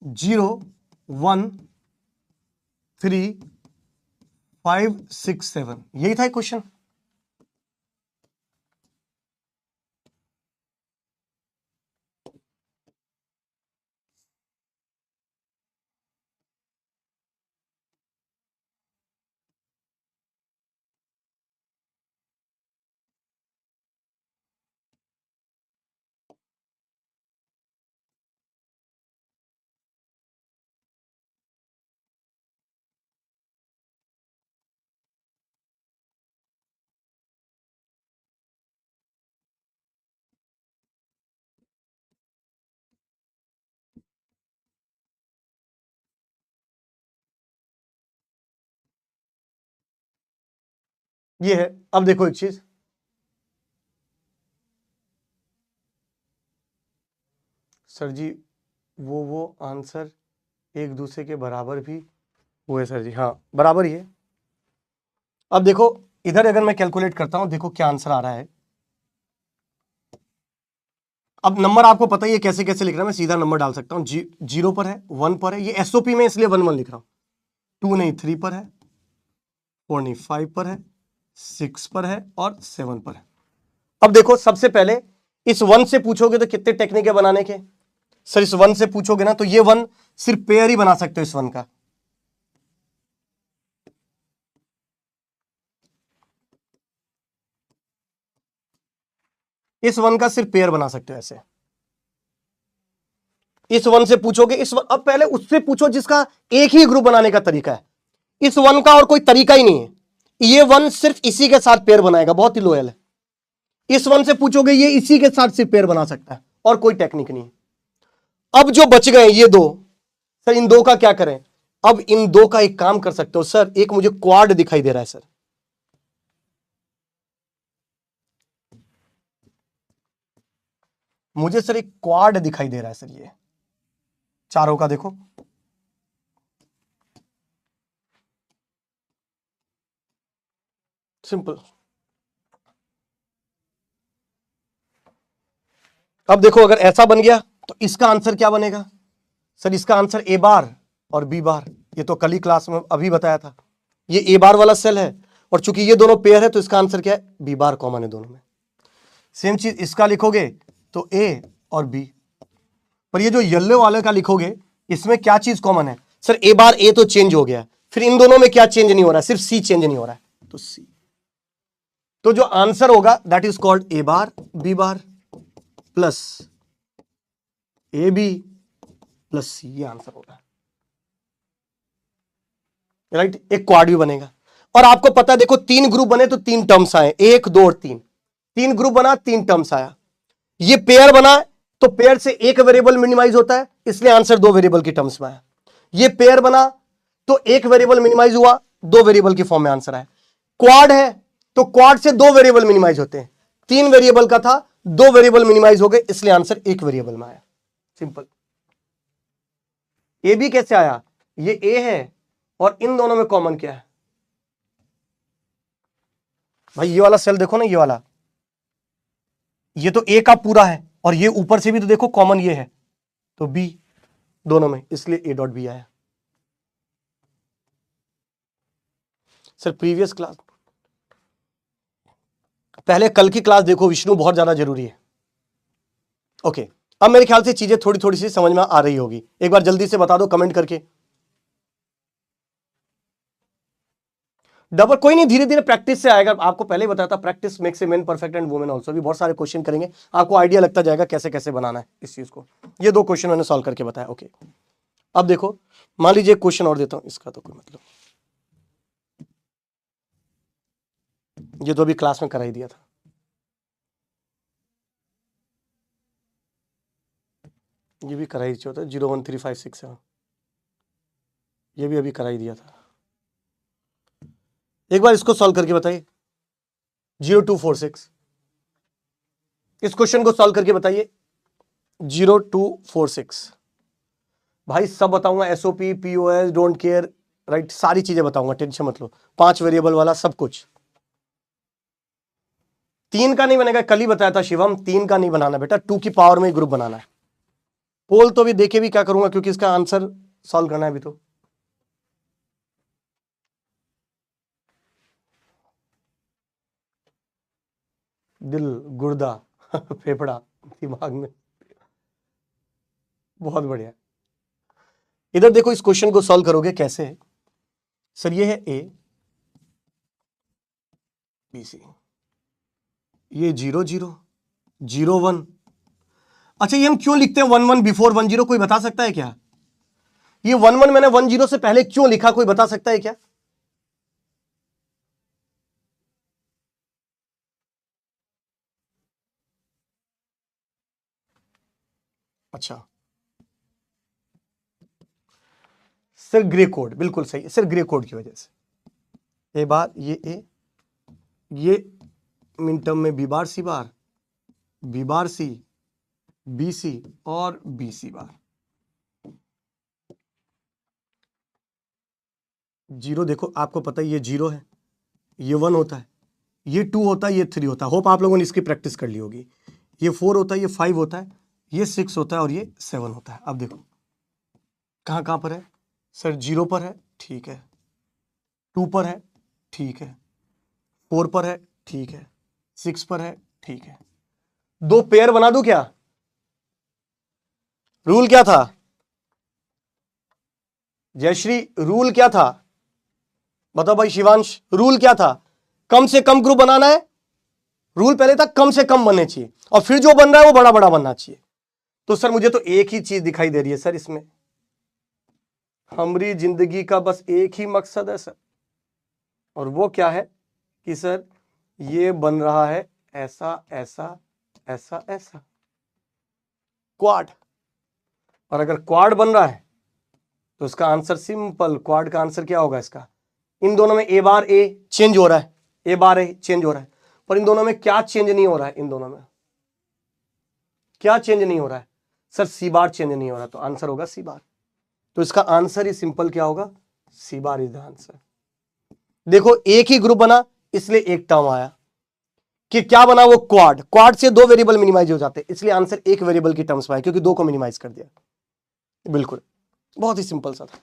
0 1 3 5 6 7, यही था क्वेश्चन। ये है। अब देखो एक चीज, सर जी वो आंसर एक दूसरे के बराबर भी हुए सर जी, हाँ बराबर ही है। अब देखो इधर अगर मैं कैलकुलेट करता हूं, देखो क्या आंसर आ रहा है। अब नंबर आपको पता ही है कैसे कैसे लिख रहा है, मैं सीधा नंबर डाल सकता हूं, 0 पर है, 1 पर है, ये एसओपी में इसलिए 1 1 लिख रहा हूं, 2 नहीं 3 पर है, 4 नहीं 5 पर है, 6 पर है और 7 पर है। अब देखो सबसे पहले इस 1 से पूछोगे तो कितने टेक्निक है बनाने के, सर इस 1 से पूछोगे ना तो ये 1 सिर्फ पेयर ही बना सकते हो इस 1 का, इस 1 का सिर्फ पेयर बना सकते हो ऐसे। इस 1 से पूछोगे, अब पहले उससे पूछो जिसका एक ही ग्रुप बनाने का तरीका है, इस 1 का और कोई तरीका ही नहीं है, ये 1 सिर्फ इसी के साथ पेयर बनाएगा, बहुत ही लोयल है। इस 1 से पूछोगे ये इसी के साथ सिर्फ पेयर बना सकता है और कोई टेक्निक नहीं है। अब जो बच गए ये दो, सर इन दो का क्या करें, अब इन दो का एक काम कर सकते हो सर, एक मुझे क्वाड दिखाई दे रहा है सर, मुझे सर एक क्वाड दिखाई दे रहा है सर, ये चारों का देखो, सिंपल। अब देखो अगर ऐसा बन गया तो इसका आंसर क्या बनेगा, सर इसका आंसर ए बार और बी बार, ये तो कल ही क्लास में अभी बताया था, ये ए बार वाला सेल है और चूंकि ये दोनों पेयर है तो इसका आंसर क्या है, बी बार कॉमन है दोनों में। सेम चीज इसका लिखोगे तो ए और बी, पर ये जो येलो वाले का लिखोगे इसमें क्या चीज कॉमन है, सर ए बार ए तो चेंज हो गया, फिर इन दोनों में क्या चेंज नहीं हो रहा है, सिर्फ सी चेंज नहीं हो रहा है, तो सी। तो जो आंसर होगा that is called A bar B bar plus A B plus C, ये आंसर होगा, राइट। एक क्वाड भी बनेगा। और आपको पता है देखो तीन ग्रुप बने तो तीन टर्म्स आए, 1 2 और 3, तीन ग्रुप बना तीन टर्म्स आया। ये पेयर बना तो पेयर से एक वेरिएबल मिनिमाइज होता है, इसलिए आंसर दो वेरिएबल की टर्म्स में आया। ये पेयर बना तो एक वेरिएबल मिनिमाइज हुआ, दो वेरिएबल की फॉर्म में आंसर आया। क्वाड है तो क्वाड से दो वेरिएबल मिनिमाइज होते हैं, तीन वेरिएबल का था, दो वेरिएबल मिनिमाइज हो गए, इसलिए आंसर एक वेरिएबल में आया। सिंपल। ए भी कैसे आया, ये ए है और इन दोनों में कॉमन क्या है भाई, ये वाला सेल देखो ना, ये वाला, ये तो ए का पूरा है और ये ऊपर से भी तो देखो कॉमन ये है, तो बी दोनों में, इसलिए ए डॉट बी आया। सर प्रीवियस क्लास, पहले कल की क्लास देखो विष्णु, बहुत ज्यादा जरूरी है। ओके, अब मेरे ख्याल से चीजें थोड़ी थोड़ी सी समझ में आ रही होगी, एक बार जल्दी से बता दो कमेंट करके। डबल कोई नहीं, धीरे धीरे प्रैक्टिस से आएगा, आपको पहले ही बताया था practice makes a man perfect and women also. भी बहुत सारे क्वेश्चन करेंगे, आपको आइडिया लगता जाएगा कैसे कैसे बनाना है इस चीज को। ये दो क्वेश्चन मैंने सॉल्व करके बताया। ओके, अब देखो, मान लीजिए क्वेश्चन और देता हूं, इसका तो कोई मतलब, ये तो अभी क्लास में करा ही दिया था। ये भी करा ही चाहिए था, 013567, ये भी अभी करा ही दिया था। एक बार इसको सॉल्व करके बताइए, 0246, इस क्वेश्चन को सॉल्व करके बताइए, 0246। भाई सब बताऊंगा, SOP, POS, don't care, right, सारी चीजें बताऊंगा, टेंशन मत लो, 5 वेरिएबल वाला सब कुछ। 3 का नहीं बनेगा, कल ही बताया था शिवम, 3 का नहीं बनाना बेटा, 2 की पावर में ग्रुप बनाना है। पोल तो भी देखे भी क्या करूंगा, क्योंकि इसका आंसर सॉल्व करना है अभी तो। दिल, गुर्दा, फेफड़ा, दिमाग में, बहुत बढ़िया। इधर देखो, इस क्वेश्चन को सॉल्व करोगे कैसे। सर ये है ए बी सी, ये 0 0 0 1। अच्छा, ये हम क्यों लिखते हैं 1 1 बिफोर 1 0, कोई बता सकता है क्या? ये 1 1 मैंने 1 0 से पहले क्यों लिखा, कोई बता सकता है क्या? अच्छा सर, ग्रे कोड, बिल्कुल सही सर, ग्रे कोड की वजह से। ए बार, ये मिन टर्म में बी बार सी बार, बी बार सी, बी सी और बी सी बार। 0 देखो, आपको पता है ये 0 है, ये 1 होता है, ये 2 होता है, ये 3 होता है। होप आप लोगों ने इसकी प्रैक्टिस कर ली होगी। ये 4 होता है, ये 5 होता है, ये 6 होता है और ये 7 होता है। अब देखो कहां कहां पर है सर, 0 पर है, ठीक है, 2 पर है, ठीक है, 4 पर है, ठीक है, 6 पर है, ठीक है। 2 पेयर बना दूं क्या? रूल क्या था जयश्री, रूल क्या था बताओ भाई, शिवांश रूल क्या था? कम से कम ग्रुप बनाना है। रूल पहले था कम से कम बनने चाहिए, और फिर जो बन रहा है वो बड़ा बड़ा बनना चाहिए। तो सर मुझे तो एक ही चीज दिखाई दे रही है सर इसमें, हमारी जिंदगी का बस एक ही मकसद है सर, और वो क्या है कि सर ये बन रहा है ऐसा ऐसा ऐसा ऐसा, क्वाड। और अगर क्वाड बन रहा है तो इसका आंसर सिंपल, क्वाड का आंसर क्या होगा इसका? इन दोनों में ए बार ए चेंज हो रहा है, ए बार ए चेंज हो रहा है, पर इन दोनों में क्या चेंज नहीं हो रहा है? इन दोनों में क्या चेंज नहीं हो रहा है सर? सी बार चेंज नहीं हो रहा, तो आंसर होगा सी बार। तो इसका आंसर ही सिंपल क्या होगा, सी बार इज द आंसर। देखो एक ही ग्रुप बना, इसलिए एक टर्म आया कि क्या बना वो, क्वाड। क्वाड से दो वेरिएबल मिनिमाइज हो जाते, इसलिए आंसर एक वेरिएबल की टर्म्स में आया, क्योंकि दो को मिनिमाइज कर दिया। बिल्कुल, बहुत ही सिंपल सा था।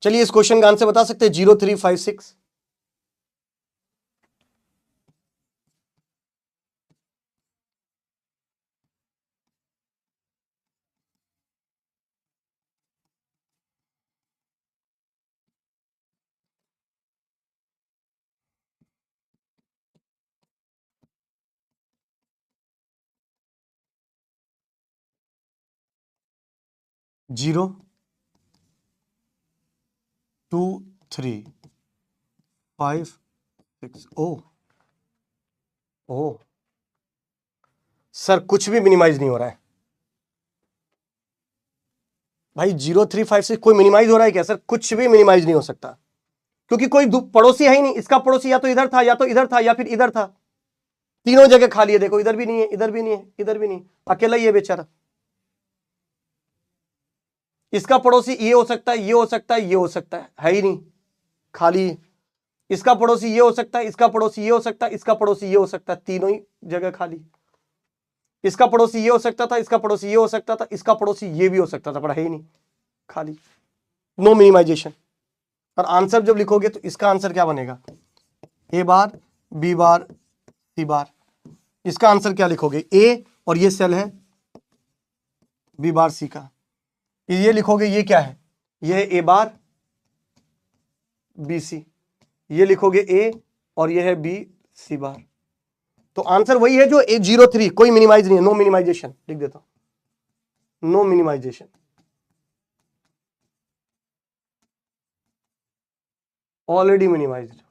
चलिए इस क्वेश्चन का आंसर बता सकते हैं, 0356। जीरो 2 3 5 6। ओ सर कुछ भी मिनिमाइज नहीं हो रहा है। भाई 0356 कोई मिनिमाइज हो रहा है क्या सर? कुछ भी मिनिमाइज नहीं हो सकता, क्योंकि कोई पड़ोसी है ही नहीं। इसका पड़ोसी या तो इधर था, या तो इधर था, या फिर इधर था। तीनों जगह खाली है। देखो इधर भी नहीं है, इधर भी नहीं है, इधर भी नहीं, अकेला ही है बेचारा। इसका पड़ोसी ये हो सकता है, ये हो सकता है, ये हो सकता है ही नहीं, खाली। इसका पड़ोसी ये हो सकता है, इसका पड़ोसी ये हो सकता है, इसका पड़ोसी ये हो सकता है, तीनों ही जगह खाली। इसका पड़ोसी ये हो सकता था, इसका पड़ोसी ये हो सकता था, इसका पड़ोसी ये भी हो सकता था, पर है ही नहीं, खाली। No minimisation. और आंसर जब लिखोगे तो इसका आंसर क्या बनेगा? ए बार, बी बार, सी बार। इसका आंसर क्या लिखोगे? ए, और ये सेल है बी बार सी का। ये लिखोगे, ये क्या है? ये है ए बार बी सी। ये लिखोगे ए, और ये है बी सी बार। तो आंसर वही है जो 803, कोई मिनिमाइज नहीं है, नो मिनिमाइजेशन। लिख देता हूं, नो मिनिमाइजेशन, ऑलरेडी मिनिमाइज्ड।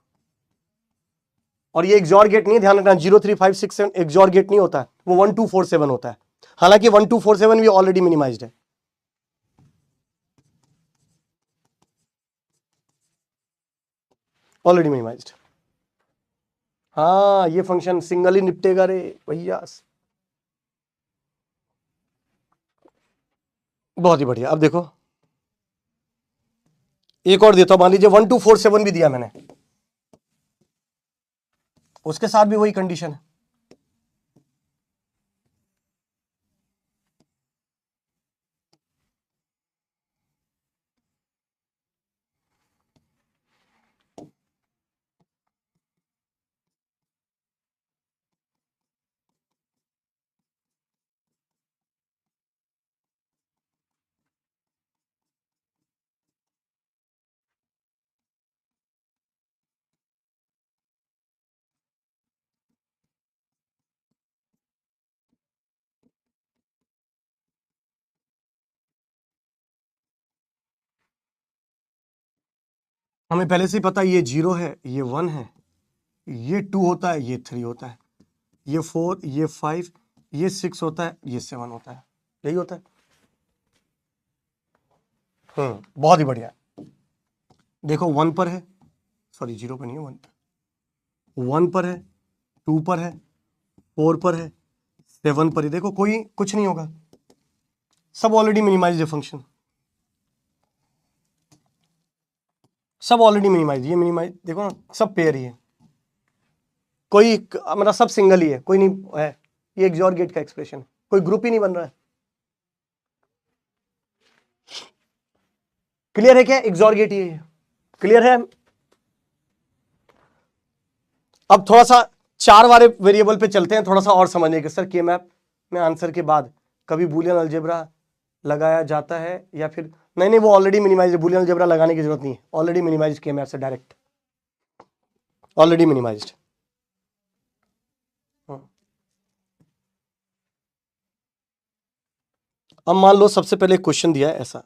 और ये एक्सॉर गेट नहीं है, ध्यान रखना, 03567 एक्सॉर गेट नहीं होता है, वो 1247 होता है। हालांकि 1247 भी ऑलरेडी मिनिमाइज्ड है। Already minimised. हाँ, ये फंक्शन सिंगल ही निपटेगा रे भैया। बहुत ही बढ़िया। अब देखो एक और देता हूं, मान लीजिए 1247 भी दिया मैंने, उसके साथ भी वही कंडीशन है। हमें पहले से ही पता है, ये 0 है, ये 1 है, ये 2 होता है, ये 3 होता है, ये 4, ये 5, ये 6 होता है, ये 7 होता है, यही होता है। बहुत ही बढ़िया। देखो 1 पर है, सॉरी 0 पर नहीं है, 1 पर, 1 पर है, 2 पर है, 4 पर है, 7 पर है। देखो कोई कुछ नहीं होगा, सब ऑलरेडी मिनिमाइज्ड है फंक्शन, सब ऑलरेडी मिनिमाइज। ये मिनिमाइज देखो ना, सब पेयर ही है, कोई मतलब सब सिंगल ही है, कोई नहीं है। ये एक्सॉर गेट का एक्सप्रेशन है, कोई ग्रुप ही नहीं बन रहा है। क्लियर है क्या? एक्सॉर गेट ये है, क्लियर है? अब थोड़ा सा 4 वाले वेरिएबल पे चलते हैं, थोड़ा सा और समझने के। सर के मैप में आंसर के बाद कभी बूलियन अलजेब्रा लगाया जाता है या फिर नहीं? वो ऑलरेडी मिनिमाइज है, बूलियन अलजेब्रा लगाने की जरूरत नहीं है, ऑलरेडी मिनिमाइज के मैप से डायरेक्ट, ऑलरेडी मिनिमाइज्ड। अब मान लो सबसे पहले क्वेश्चन दिया है ऐसा,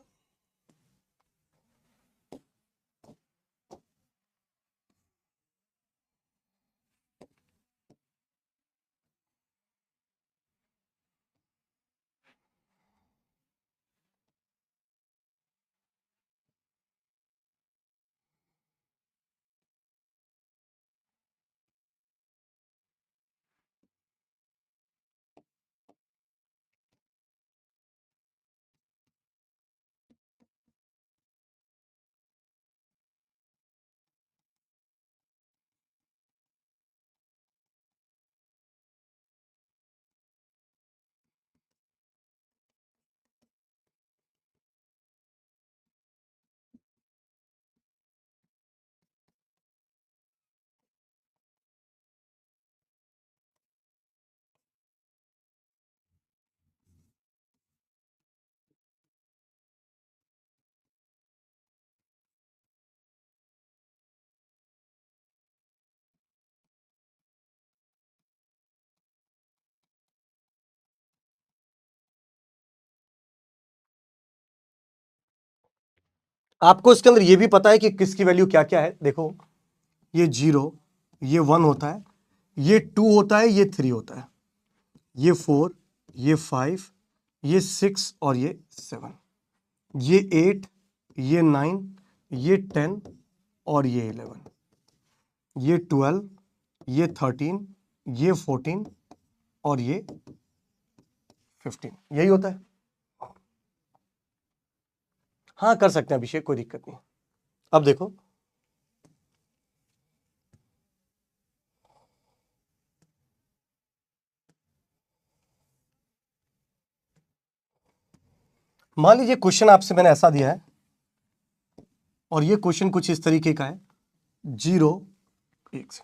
आपको इसके अंदर ये भी पता है कि किसकी वैल्यू क्या क्या है। देखो ये 0, ये 1 होता है, ये 2 होता है, ये 3 होता है, ये 4, ये 5, ये 6 और ये 7। ये 8, ये 9, ये 10 और ये 11, ये 12, ये 13, ये 14 और ये 15, यही होता है। हाँ कर सकते हैं अभिषेक, कोई दिक्कत नहीं। अब देखो मान लीजिए क्वेश्चन आपसे मैंने ऐसा दिया है और ये क्वेश्चन कुछ इस तरीके का है, 0 1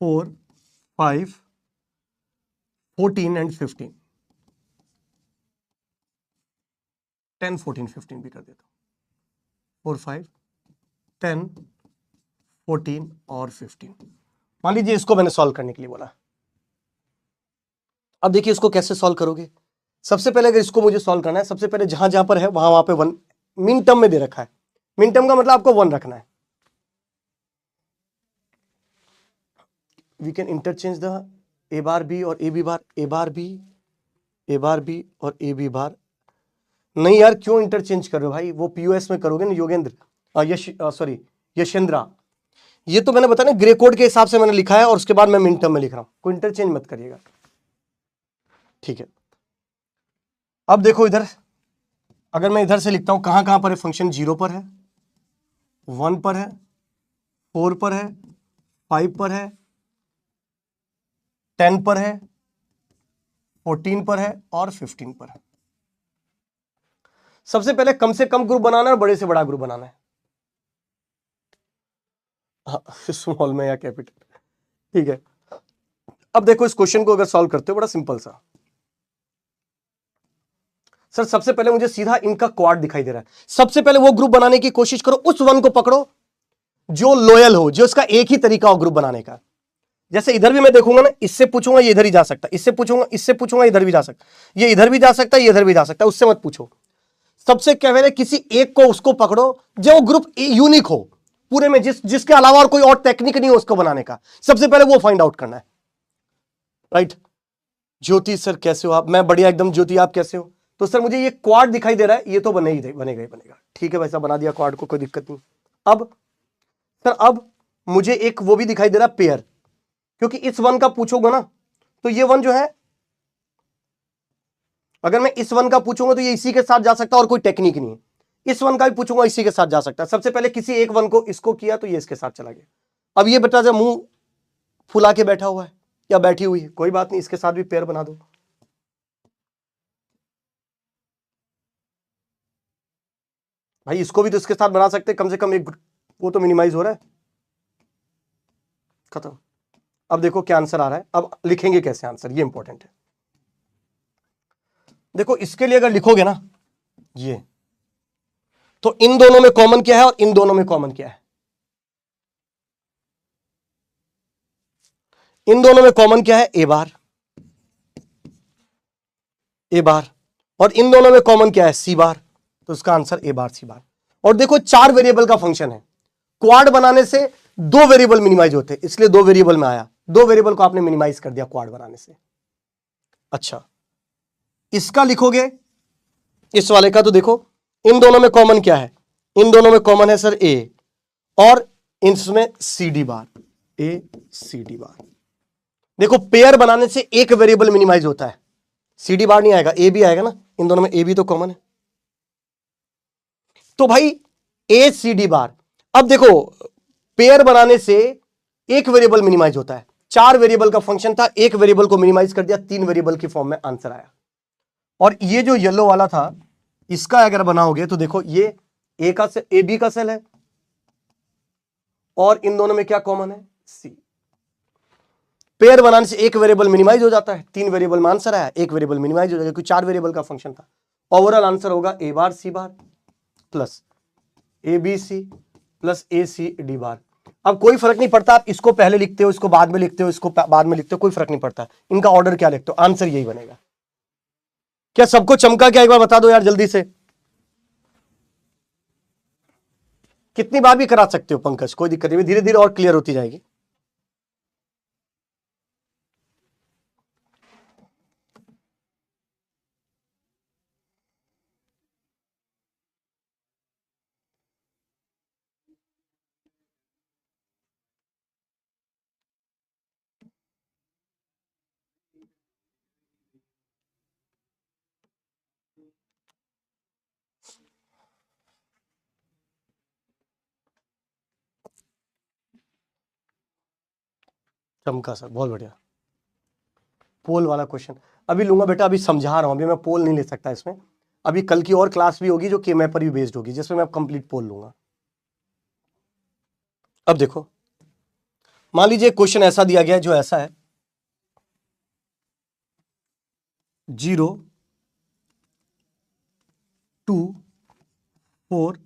4 5 14 एंड 15, 10 14 15 भी कर देता हूं, 4 5 10 14 और 15। मान लीजिए इसको मैंने सॉल्व करने के लिए बोला। अब देखिए इसको कैसे सॉल्व करोगे। सबसे पहले अगर इसको मुझे सॉल्व करना है, सबसे पहले जहां जहां पर है वहां पे 1 मिन टर्म में दे रखा है। मिन टर्म का मतलब आपको 1 रखना है। We can interchange the A bar B और A B bar, A bar B, A bar B और ए बी बार। नहीं यार क्यों इंटरचेंज कर रहे हो भाई, वो पीओएस में करोगे ना योगेंद्र, सॉरी यशेंद्रा। ये तो मैंने बताया ना ग्रे कोड के हिसाब से मैंने लिखा है और उसके बाद मैं मिन टर्म में लिख रहा हूं, कोई इंटरचेंज मत करिएगा, ठीक है। अब देखो इधर, अगर मैं इधर से लिखता हूं कहां कहां पर है फंक्शन, 0 पर है, 1 पर है, 4 पर है, 5 पर है, 10 पर है, 14 पर है और 15 पर है। सबसे पहले कम से कम ग्रुप बनाना है, बड़े से बड़ा ग्रुप बनाना है, स्मॉल में या कैपिटल, ठीक है। अब देखो इस क्वेश्चन को अगर सॉल्व करते हो, बड़ा सिंपल सा। सर सबसे पहले मुझे सीधा इनका क्वाड दिखाई दे रहा है, सबसे पहले वो ग्रुप बनाने की कोशिश करो, उस 1 को पकड़ो जो लॉयल हो, जो इसका एक ही तरीका हो ग्रुप बनाने का। जैसे इधर भी मैं देखूंगा ना, इससे पूछूंगा ये इधर ही जा सकता, इससे पूछूंगा, इससे पूछूंगा इधर भी जा सकता, ये इधर भी जा सकता है, ये इधर भी जा सकता है, उससे मत पूछो। सबसे पहले किसी एक को उसको पकड़ो जो ग्रुप यूनिक हो पूरे में, जिसके अलावा और कोई और टेक्निक नहीं हो उसको बनाने का, सबसे पहले वो फाइंड आउट करना है, राइट। ज्योति सर कैसे हो आप, मैं बढ़िया एकदम। ज्योति आप कैसे हो। तो सर मुझे ये क्वाड दिखाई दे रहा है, ये तो बनेगा ही बनेगा, ठीक है वैसा बना दिया क्वाड को, कोई दिक्कत नहीं। अब सर अब मुझे एक वो भी दिखाई दे रहा है पेयर, क्योंकि इस 1 का पूछोगे ना तो ये 1 जो है, अगर मैं इस 1 का पूछूंगा तो ये इसी के साथ जा सकता है और कोई टेक्निक नहीं है। इस 1 का भी पूछूंगा इसी के साथ जा सकता है। सबसे पहले किसी एक 1 को इसको किया तो ये इसके साथ चला गया। अब ये बेटा जब मुंह फुला के बैठा हुआ है या बैठी हुई है, कोई बात नहीं, इसके साथ भी पेयर बना दो। भाई इसको भी तो इसके साथ बना सकते, कम से कम एक, वो तो मिनिमाइज हो रहा है, खत्म। अब देखो क्या आंसर आ रहा है, अब लिखेंगे कैसे आंसर, ये इंपॉर्टेंट है। देखो इसके लिए अगर लिखोगे ना ये, तो इन दोनों में कॉमन क्या है और इन दोनों में कॉमन क्या है, इन दोनों में कॉमन क्या है, ए बार, ए बार, और इन दोनों में कॉमन क्या है, सी बार। तो इसका आंसर ए बार सी बार। और देखो 4 वेरिएबल का फंक्शन है, क्वाड बनाने से 2 वेरिएबल मिनिमाइज होते हैं, इसलिए 2 वेरिएबल में आया, 2 वेरिएबल को आपने मिनिमाइज कर दिया क्वाड बनाने से। अच्छा इसका लिखोगे इस वाले का, तो देखो इन दोनों में कॉमन क्या है, इन दोनों में कॉमन है सर ए, और इसमें सी डी बार, ए सी डी बार। देखो पेयर बनाने से एक वेरिएबल मिनिमाइज होता है, सी डी बार नहीं आएगा, ए भी आएगा ना, इन दोनों में ए भी तो कॉमन है। तो भाई ए सी डी बार। अब देखो पेयर बनाने से एक वेरिएबल मिनिमाइज होता है, 4 वेरिएबल का फंक्शन था, एक वेरिएबल को मिनिमाइज कर दिया, 3 वेरिएबल की फॉर्म में आंसर आया। और ये जो येलो वाला था इसका अगर बनाओगे तो देखो ये ए का सेल, ए बी का सेल है, और इन दोनों में क्या कॉमन है, सी। पेयर बनाने से एक वेरिएबल मिनिमाइज हो जाता है, 3 वेरिएबल में आंसर आया, एक वेरिएबल मिनिमाइज हो जाएगा क्योंकि 4 वेरिएबल का फंक्शन था। ओवरऑल आंसर होगा A bar C bar plus A B C plus A C D bar. अब कोई फर्क नहीं पड़ता आप इसको पहले लिखते हो, इसको बाद में लिखते हो, इसको बाद में लिखते हो, कोई फर्क नहीं पड़ता, इनका ऑर्डर क्या लिखते हो, आंसर यही बनेगा। क्या सबको चमका क्या, एक बार बता दो यार जल्दी से। कितनी बार भी करा सकते हो पंकज, कोई दिक्कत नहीं, धीरे धीरे और क्लियर होती जाएगी। चमका सर, बहुत बढ़िया। पोल वाला क्वेश्चन अभी लूंगा बेटा, अभी समझा रहा हूं, अभी मैं पोल नहीं ले सकता इसमें। अभी कल की और क्लास भी होगी जो के मैप पर भी बेस्ड होगी, जिसमें मैं कंप्लीट पोल लूंगा। अब देखो, मान लीजिए क्वेश्चन ऐसा दिया गया है जो ऐसा है, 0 2 4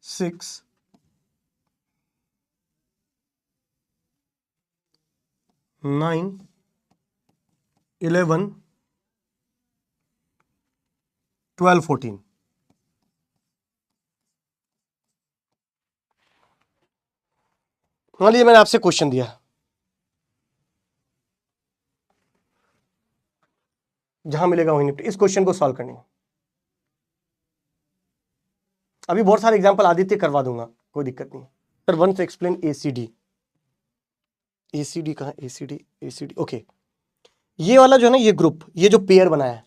6 9 11 12 14। मान लीजिए मैंने आपसे क्वेश्चन दिया, जहां मिलेगा वहीं निपटे, इस क्वेश्चन को सॉल्व करनी है। अभी बहुत सारे एग्जांपल आदित्य करवा दूंगा, कोई दिक्कत नहीं। Sir one two explain ACD. ACD कहां, एसीडी एसीडी, ओके। ये वाला जो है ना, ये ग्रुप, ये जो पेयर बनाया है,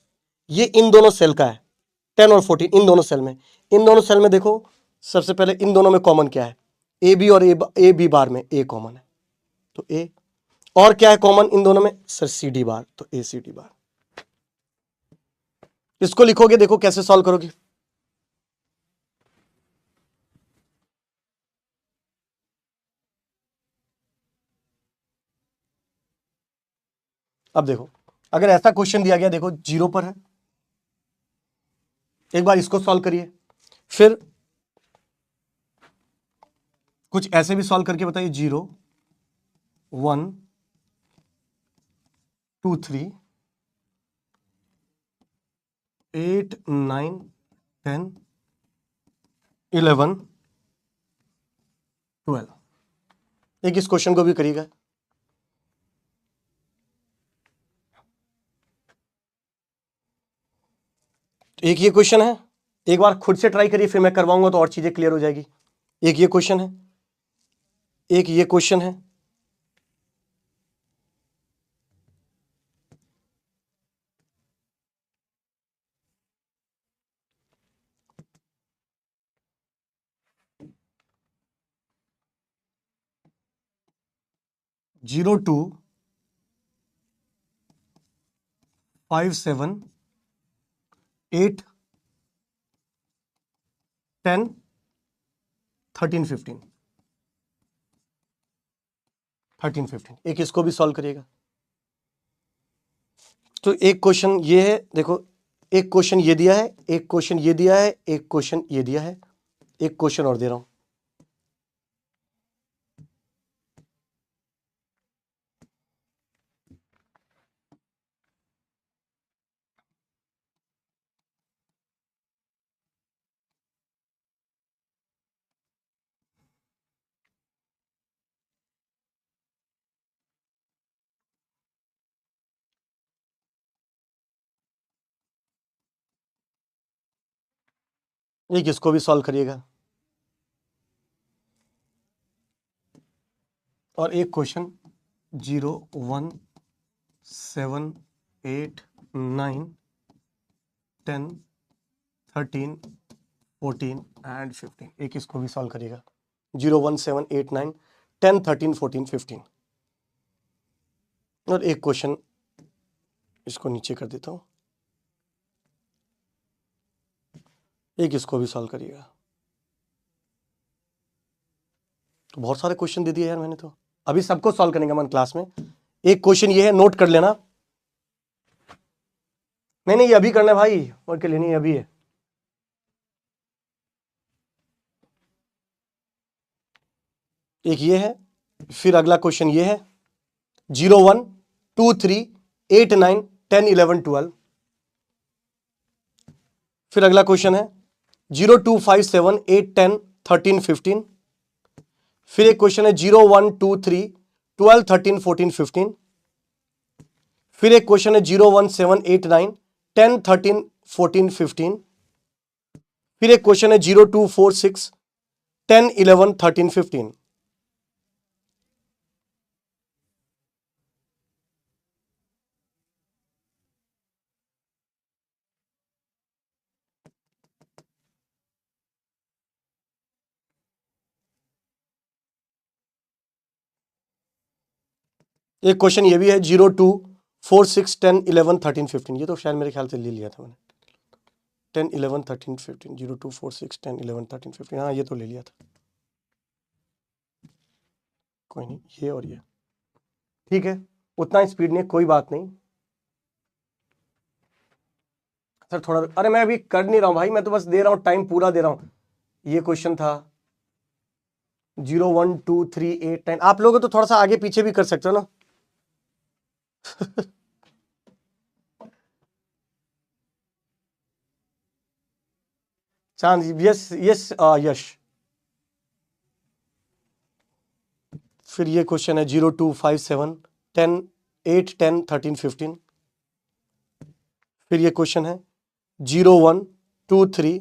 ये इन दोनों सेल का है, 10 और 14, इन दोनों सेल में। इन दोनों सेल में देखो, सबसे पहले इन दोनों में कॉमन क्या है, ए बी, और ए बी बार में ए कॉमन है, तो ए। और क्या है कॉमन इन दोनों में सर, सी डी बार, तो ए सी डी बार। इसको लिखोगे, देखो कैसे सॉल्व करोगे। अब देखो, अगर ऐसा क्वेश्चन दिया गया, देखो 0 पर है, एक बार इसको सॉल्व करिए, फिर कुछ ऐसे भी सॉल्व करके बताइए, 0 1 2 3 8 9 10 11 12। एक इस क्वेश्चन को भी करिएगा। एक ये क्वेश्चन है, एक बार खुद से ट्राई करिए, फिर मैं करवाऊंगा तो और चीजें क्लियर हो जाएगी। एक ये क्वेश्चन है, एक ये क्वेश्चन है, जीरो टू 5 7 8 10 13 15 13 15। एक इसको भी सॉल्व करिएगा। तो एक क्वेश्चन ये है, देखो, एक क्वेश्चन ये दिया है, एक क्वेश्चन ये दिया है, एक क्वेश्चन ये दिया है, एक क्वेश्चन और दे रहा हूं। एक इसको भी सॉल्व करिएगा, और एक क्वेश्चन 0 1 7 8 9 10 13 14 एंड 15। एक इसको भी सॉल्व करिएगा, 0 1 7 8 9 10 13 14 15। और एक क्वेश्चन इसको नीचे कर देता हूं, एक इसको भी सॉल्व करिएगा। तो बहुत सारे क्वेश्चन दे दिए यार मैंने, तो अभी सबको सॉल्व करेंगे मन क्लास में। एक क्वेश्चन ये है, नोट कर लेना। नहीं नहीं, ये अभी करना है भाई, और के लिए नहीं, अभी है। एक ये है, फिर अगला क्वेश्चन ये है, 0 1 2 3 8 9 10 11 12। फिर अगला क्वेश्चन है 0 2 5 7 8 10 13 15। फिर एक क्वेश्चन है 0 1 2 3 12 13 14 15। फिर एक क्वेश्चन है 0 1 7 8 9 10 13 14 15। फिर एक क्वेश्चन है 0 2 4 6 10 11 13 15। एक क्वेश्चन ये भी है 0 2 4 6 10 11 13 15, ये तो शायद मेरे ख्याल से ले लिया था मैंने, 10 11 13 15, 0 2 4 6 10 11 13 15, हाँ ये तो ले लिया था, कोई नहीं, ये और ये ठीक है, उतना स्पीड नहीं, कोई बात नहीं सर थोड़ा, अरे मैं अभी कर नहीं रहा हूं भाई, मैं तो बस दे रहा हूं टाइम, पूरा दे रहा हूं। ये क्वेश्चन था 0 1 2 3 8 9, आप लोग तो थोड़ा सा आगे पीछे भी कर सकते हो ना। चांद, यस यस यश। फिर ये क्वेश्चन है 0 2 5 7 10 8 10 13 15। फिर ये क्वेश्चन है 0 1 2 3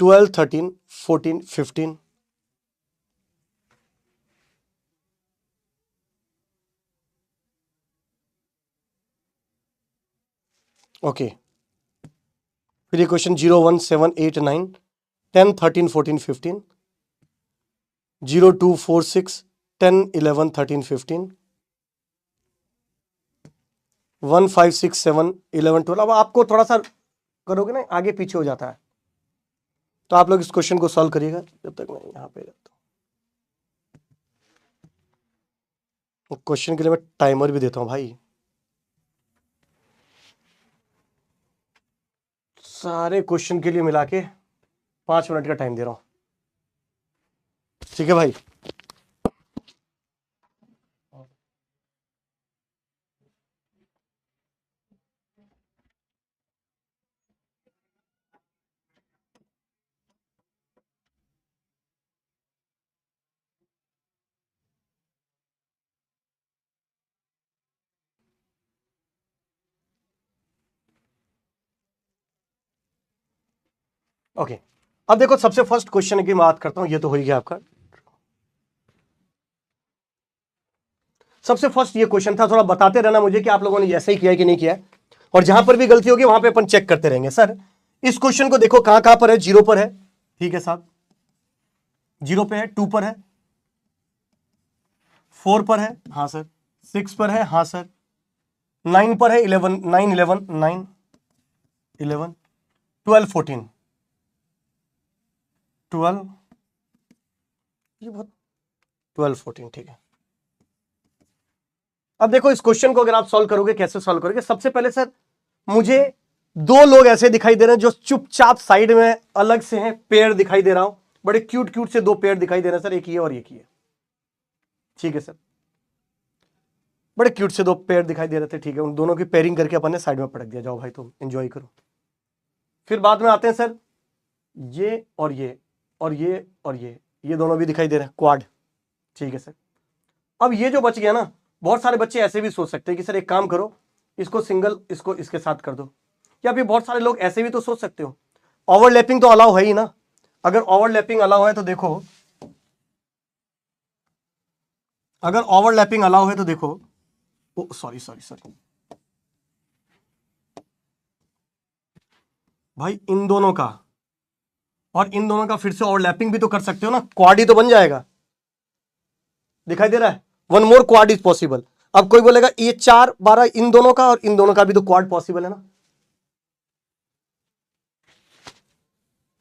12 13 14 15। ओके, फिर ये क्वेश्चन 0 1 7 8 9 10 13 14 15, 0 2 4 6 10 11 13 15, 1 5 6 7 11 12। अब आपको थोड़ा सा करोगे ना आगे पीछे हो जाता है, तो आप लोग इस क्वेश्चन को सॉल्व करिएगा जब तक मैं यहां पे रहता हूं। क्वेश्चन के लिए मैं टाइमर भी देता हूं भाई, सारे क्वेश्चन के लिए मिला के 5 मिनट का टाइम दे रहा हूं, ठीक है भाई। ओके, अब देखो सबसे फर्स्ट क्वेश्चन की बात करता हूं, ये तो हो ही गया आपका। सबसे फर्स्ट ये क्वेश्चन था, थोड़ा बताते रहना मुझे कि आप लोगों ने ऐसा ही किया है कि नहीं किया है, और जहां पर भी गलती होगी वहां पे अपन चेक करते रहेंगे। सर इस क्वेश्चन को देखो कहां कहां पर है, 0 पर है, ठीक है साहब, 0 पे है, 2 पर है, 4 पर है, हाँ सर, 6 पर है, हाँ सर, 9 पर है, 11 9 11 9 11 12 14 12, ये बहुत 12 14, ठीक है। अब देखो इस क्वेश्चन को अगर आप सॉल्व करोगे, कैसे सॉल्व करोगे, सबसे पहले सर मुझे दो लोग ऐसे दिखाई दे रहे हैं जो चुपचाप साइड में अलग से हैं, पेयर दिखाई दे रहा हूं, बड़े क्यूट क्यूट से दो पेयर दिखाई दे रहे हैं सर, एक ये और एक ये, ठीक है सर, बड़े क्यूट से दो पेयर दिखाई दे रहे थे, ठीक है, उन दोनों की पेयरिंग करके अपन ने साइड में पटक दिया, जाओ भाई तुम एंजॉय करो। फिर बाद में आते हैं सर, ये और ये और ये और ये दोनों भी दिखाई दे रहे हैं, क्वाड, ठीक है सर। अब ये जो बच गया ना, बहुत सारे बच्चे ऐसे भी सोच सकते हैं कि सर एक काम करो, इसको सिंगल इसको इसके साथ कर दो, या फिर बहुत सारे लोग ऐसे भी तो सोच सकते हो, ओवरलैपिंग तो अलाउ है ही ना। अगर ओवरलैपिंग अलाउ है तो देखो, अगर ओवरलैपिंग अलाउ है तो देखो, सॉरी सॉरी सॉरी भाई, इन दोनों का और इन दोनों का फिर से ओवरलैपिंग भी तो कर सकते हो ना, क्वाड ही तो बन जाएगा, दिखाई दे रहा है, one more quad is possible. अब कोई बोलेगा ये 4 12 इन दोनों का और इन दोनों का भी तो क्वाड पॉसिबल है ना।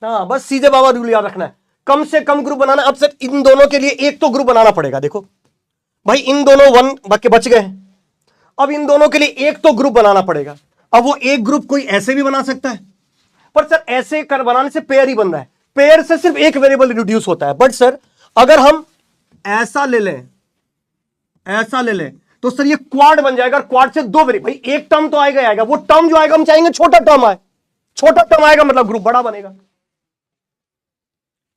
हाँ, बस सीधे बाबा रूल याद रखना है, कम से कम ग्रुप बनाना। अब सर इन दोनों के लिए एक तो ग्रुप बनाना पड़ेगा, देखो भाई इन दोनों 1 बाकी बच गए, अब इन दोनों के लिए एक तो ग्रुप बनाना पड़ेगा। अब वो एक ग्रुप कोई ऐसे भी बना सकता है, पर सर ऐसे कर बनाने से पेयर ही बन रहा है, पेयर से सिर्फ एक वेरिएबल रिड्यूस होता है। बट सर अगर हम ऐसा ले लें, ऐसा ले लें, तो सर ये क्वाड बन जाएगा, क्वाड से दो वेरिएबल, भाई एक टर्म तो आएगा आएगा, वो टर्म जो आएगा हम चाहेंगे छोटा टर्म आए, छोटा टर्म आएगा मतलब ग्रुप बड़ा बनेगा,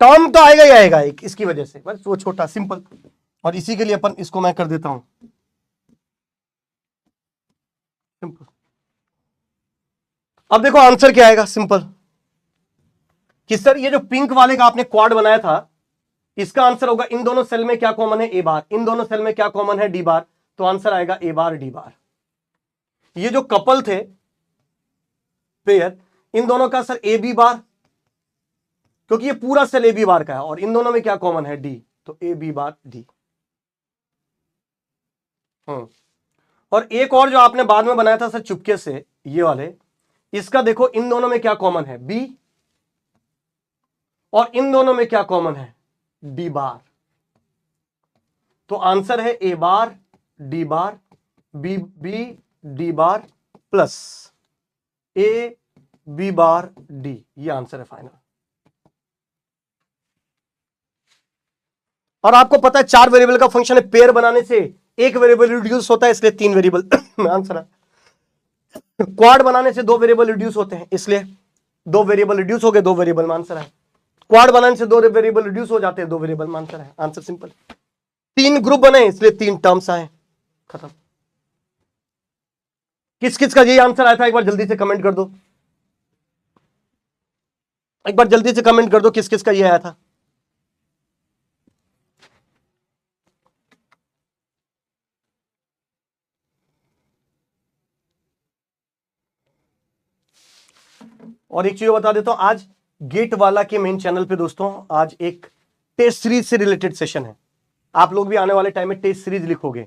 टर्म तो आएगा ही आएगा एक, इसकी वजह से बस वो छोटा सिंपल। और इसी के लिए अपन इसको मैं कर देता हूं सिंपल। अब देखो आंसर क्या आएगा, सिंपल, कि सर ये जो पिंक वाले का आपने क्वाड बनाया था, इसका आंसर होगा इन दोनों सेल में क्या कॉमन है, ए बार, इन दोनों सेल में क्या कॉमन है, डी बार, तो आंसर आएगा ए बार डी बार। ये जो कपल थे पेयर, इन दोनों का सर ए बी बार, क्योंकि ये पूरा सेल ए बी बार का है, और इन दोनों में क्या कॉमन है, डी, तो ए बी बार डी। और एक और जो आपने बाद में बनाया था सर चुपके से, ये वाले, इसका देखो इन दोनों में क्या कॉमन है, बी, और इन दोनों में क्या कॉमन है, डी बार। तो आंसर है A bar D bar, B B D bar plus A B bar D, ये आंसर है फाइनल। और आपको पता है 4 वेरिएबल का फंक्शन है, पेयर बनाने से एक वेरिएबल रिड्यूस होता है, इसलिए 3 वेरिएबल आंसर है। क्वाड बनाने से 2 वेरिएबल रिड्यूस होते हैं, इसलिए 2 वेरिएबल रिड्यूस हो गए, 2 वेरिएबल में आंसर है। क्वाड बनाने से 2 वेरिएबल रिड्यूस हो जाते हैं, 2 वेरिएबल में आंसर है। Answer simple. 3 ग्रुप बने इसलिए 3 टर्म्स आए, खत्म। किस किस का यही आंसर आया था, एक बार जल्दी से कमेंट कर दो, एक बार जल्दी से कमेंट कर दो किस किस का ये आया था। और एक चीज बता देता हूं, आज गेट वाला के मेन चैनल पे दोस्तों आज एक टेस्ट सीरीज से रिलेटेड सेशन है। आप लोग भी आने वाले टाइम में टेस्ट सीरीज लिखोगे,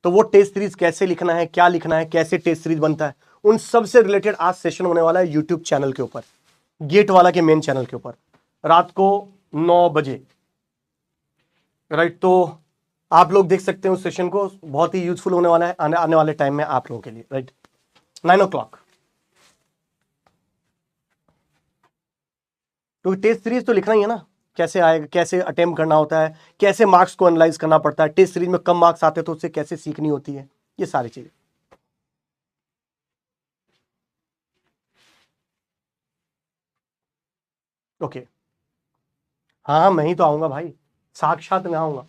तो वो टेस्ट सीरीज कैसे लिखना है, क्या लिखना है, कैसे टेस्ट सीरीज बनता है, उन सब से रिलेटेड आज सेशन होने वाला है यूट्यूब चैनल के ऊपर, गेट वाला के मेन चैनल के ऊपर, रात को 9 बजे, राइट। तो आप लोग देख सकते हैं उस सेशन को, बहुत ही यूजफुल होने वाला है आने वाले टाइम में आप लोगों के लिए, राइट। 9 o'clock। तो टेस्ट सीरीज तो लिखना ही है ना, कैसे आएगा, कैसे अटेम्प्ट करना होता है, कैसे मार्क्स को एनालाइज करना पड़ता है, टेस्ट सीरीज में कम मार्क्स आते हैं तो उससे कैसे सीखनी होती है, ये सारी चीजें। ओके, हाँ मैं ही तो आऊंगा भाई, साक्षात मैं आऊंगा।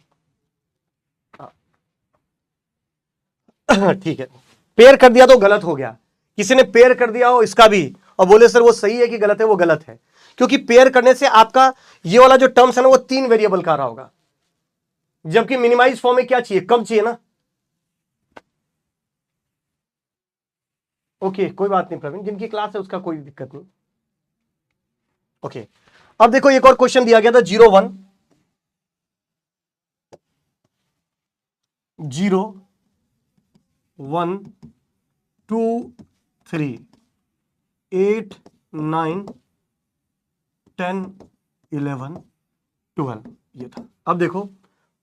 ठीक है, पेयर कर दिया तो गलत हो गया, किसी ने पेयर कर दिया हो इसका भी और बोले सर वो सही है कि गलत है, वो गलत है, क्योंकि पेयर करने से आपका ये वाला जो टर्म्स है ना वो 3 वेरिएबल का रहा होगा, जबकि मिनिमाइज फॉर्म में क्या चाहिए, कम चाहिए ना। ओके कोई बात नहीं प्रवीण, जिनकी क्लास है उसका कोई दिक्कत नहीं। ओके, अब देखो एक और क्वेश्चन दिया गया था 0 1 0 1 2 3 8 9 10 11 12, ये था। अब देखो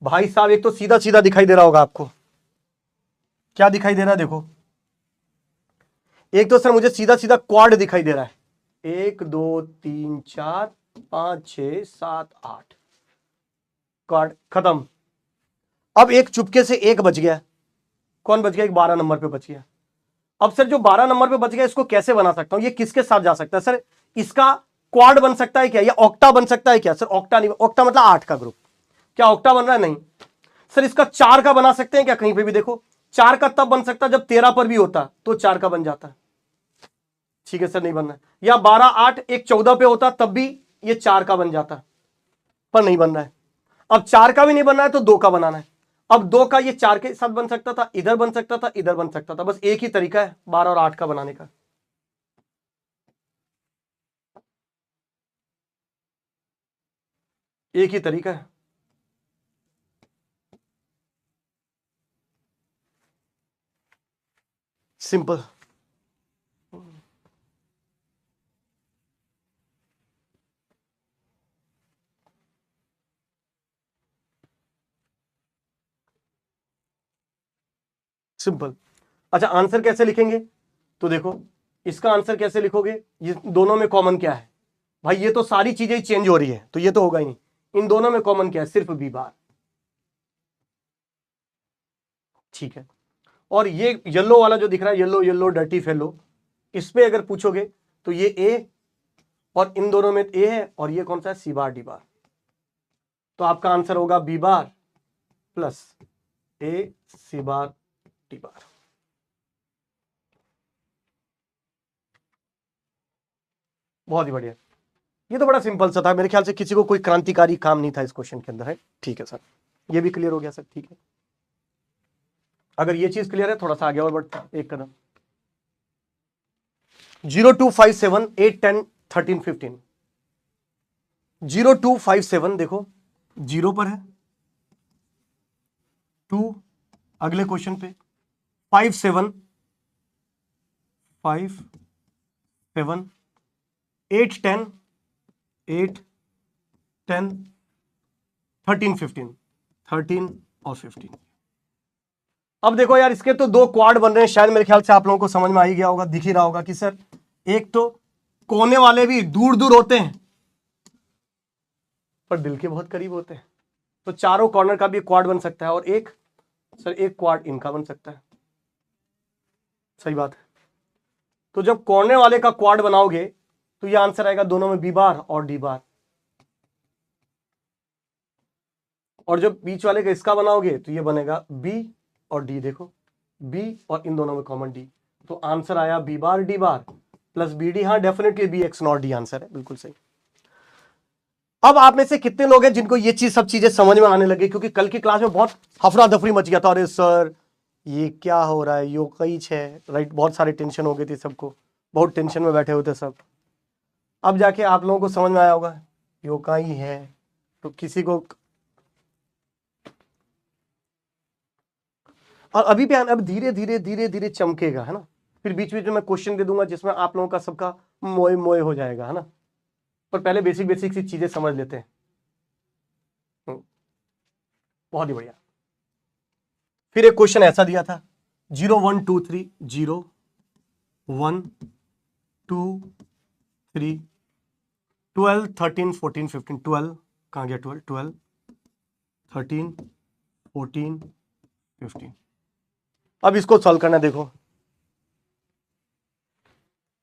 भाई साहब, एक तो सीधा सीधा दिखाई दे रहा होगा आपको, क्या दिखाई दे रहा है देखो, एक तो सर मुझे सीधा सीधा क्वाड दिखाई दे रहा है, 1 2 3 4 5 6 7 8, क्वाड खत्म। अब एक चुपके से एक बच गया, कौन बच गया, एक 12 नंबर पे बच गया। अब सर जो 12 नंबर पे बच गया इसको कैसे बना सकता हूं, ये किसके साथ जा सकता है सर, इसका क्वाड बन सकता है क्या, या ऑक्टा बन सकता है क्या, सर ऑक्टा नहीं, ऑक्टा मतलब 8 का ग्रुप, क्या ऑक्टा बन रहा है, नहीं। सर इसका 4 का बना सकते हैं क्या, कहीं पे भी देखो 4 का तब बन सकता जब 13 पर भी होता तो 4 का बन जाता, ठीक है सर नहीं बनना है। या 12 8 एक 14 पे होता तब भी ये 4 का बन जाता, पर नहीं बन रहा है। अब 4 का भी नहीं बनना है तो 2 का बनाना है। अब 2 का ये 4 के साथ बन सकता था, इधर बन सकता था, इधर बन सकता था, बस एक ही तरीका है 12 और 8 का बनाने का, एक ही तरीका है। सिंपल। सिंपल। अच्छा आंसर कैसे लिखेंगे, तो देखो इसका आंसर कैसे लिखोगे, ये दोनों में कॉमन क्या है भाई, ये तो सारी चीजें चेंज हो रही है तो ये तो होगा ही नहीं, इन दोनों में कॉमन क्या है, सिर्फ बी बार, ठीक है। और ये येलो वाला जो दिख रहा है, येलो येलो डर्टी फेलो, इस पे अगर पूछोगे तो ये ए, और इन दोनों में ए है, और ये कौन सा है, सी बार डी बार, तो आपका आंसर होगा B bar plus A C bar D बार। बहुत ही बढ़िया, ये तो बड़ा सिंपल सा था, मेरे ख्याल से किसी को कोई क्रांतिकारी काम नहीं था इस क्वेश्चन के अंदर, है ठीक है सर, ये भी क्लियर हो गया सर, ठीक है। अगर ये चीज क्लियर है थोड़ा सा आगे और बढ़ता एक कदम, 0 2 5 7 8 10 13 15, 0 2 5 7 देखो 0 पर है, 2 अगले क्वेश्चन पे 5 7 5 7 8 10 8 10 13 15 13 और 15। अब देखो यार, इसके तो दो क्वाड बन रहे हैं, शायद मेरे ख्याल से आप लोगों को समझ में आ ही गया होगा, दिख ही रहा होगा कि सर एक तो कोने वाले भी दूर दूर होते हैं पर दिल के बहुत करीब होते हैं, तो चारों कॉर्नर का भी क्वाड बन सकता है, और एक सर एक क्वाड इनका बन सकता है। सही बात है। तो जब कॉर्नर वाले का क्वाड बनाओगे तो ये आंसर आएगा दोनों में बी बार और डी बार, और जब बीच वाले का इसका बनाओगे तो ये बनेगा बी और डी। देखो बी और इन दोनों में कॉमन डी, तो आंसर आया B bar D bar plus B D. हाँ definitely B X not D answer है, बिल्कुल सही। अब आप में से कितने लोग हैं जिनको ये चीज सब चीजें समझ में आने लगी, क्योंकि कल की क्लास में बहुत हफड़ा दफड़ी मच गया था, अरे सर ये क्या हो रहा है, यो कई है, राइट, बहुत सारी टेंशन हो गई थी सबको, बहुत टेंशन में बैठे हुए थे सब। अब जाके आप लोगों को समझ में आया होगा यो कई है, तो किसी को, और अभी भी अब धीरे धीरे धीरे धीरे चमकेगा, है ना। फिर बीच बीच में मैं क्वेश्चन दे दूंगा जिसमें आप लोगों का सबका मोए मोए हो जाएगा, है ना। पर पहले बेसिक बेसिक सी चीजें समझ लेते हैं। बहुत ही बढ़िया। फिर एक क्वेश्चन ऐसा दिया था 0 1 2 3 0 1 2 3 12 13 14 15 12 कहां गया 12 12 13 14 15। अब इसको सॉल्व करना, देखो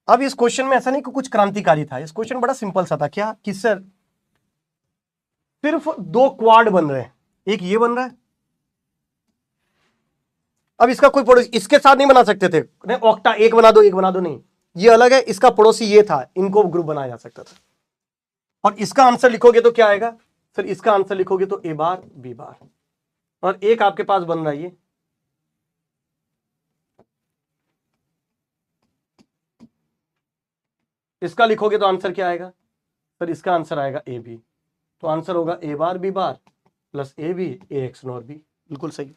अब इस क्वेश्चन में ऐसा नहीं कि कुछ क्रांतिकारी था, इस क्वेश्चन बड़ा सिंपल सा था। क्या कि सर सिर्फ दो क्वाड बन रहे हैं, एक ये बन रहा है, अब इसका कोई पड़ोसी इसके साथ नहीं बना सकते थे, नहीं ऑक्टा एक बना दो एक बना दो, नहीं ये अलग है, इसका पड़ोसी ये था, इनको ग्रुप बनाया जा सकता था। और इसका आंसर लिखोगे तो क्या आएगा सर, इसका आंसर लिखोगे तो ए बार बी बार, और एक आपके पास बन रहा है ये, इसका लिखोगे तो आंसर क्या आएगा सर, इसका आंसर आएगा ए बी, तो आंसर होगा A bar B bar plus A B A XNOR B. बिल्कुल सही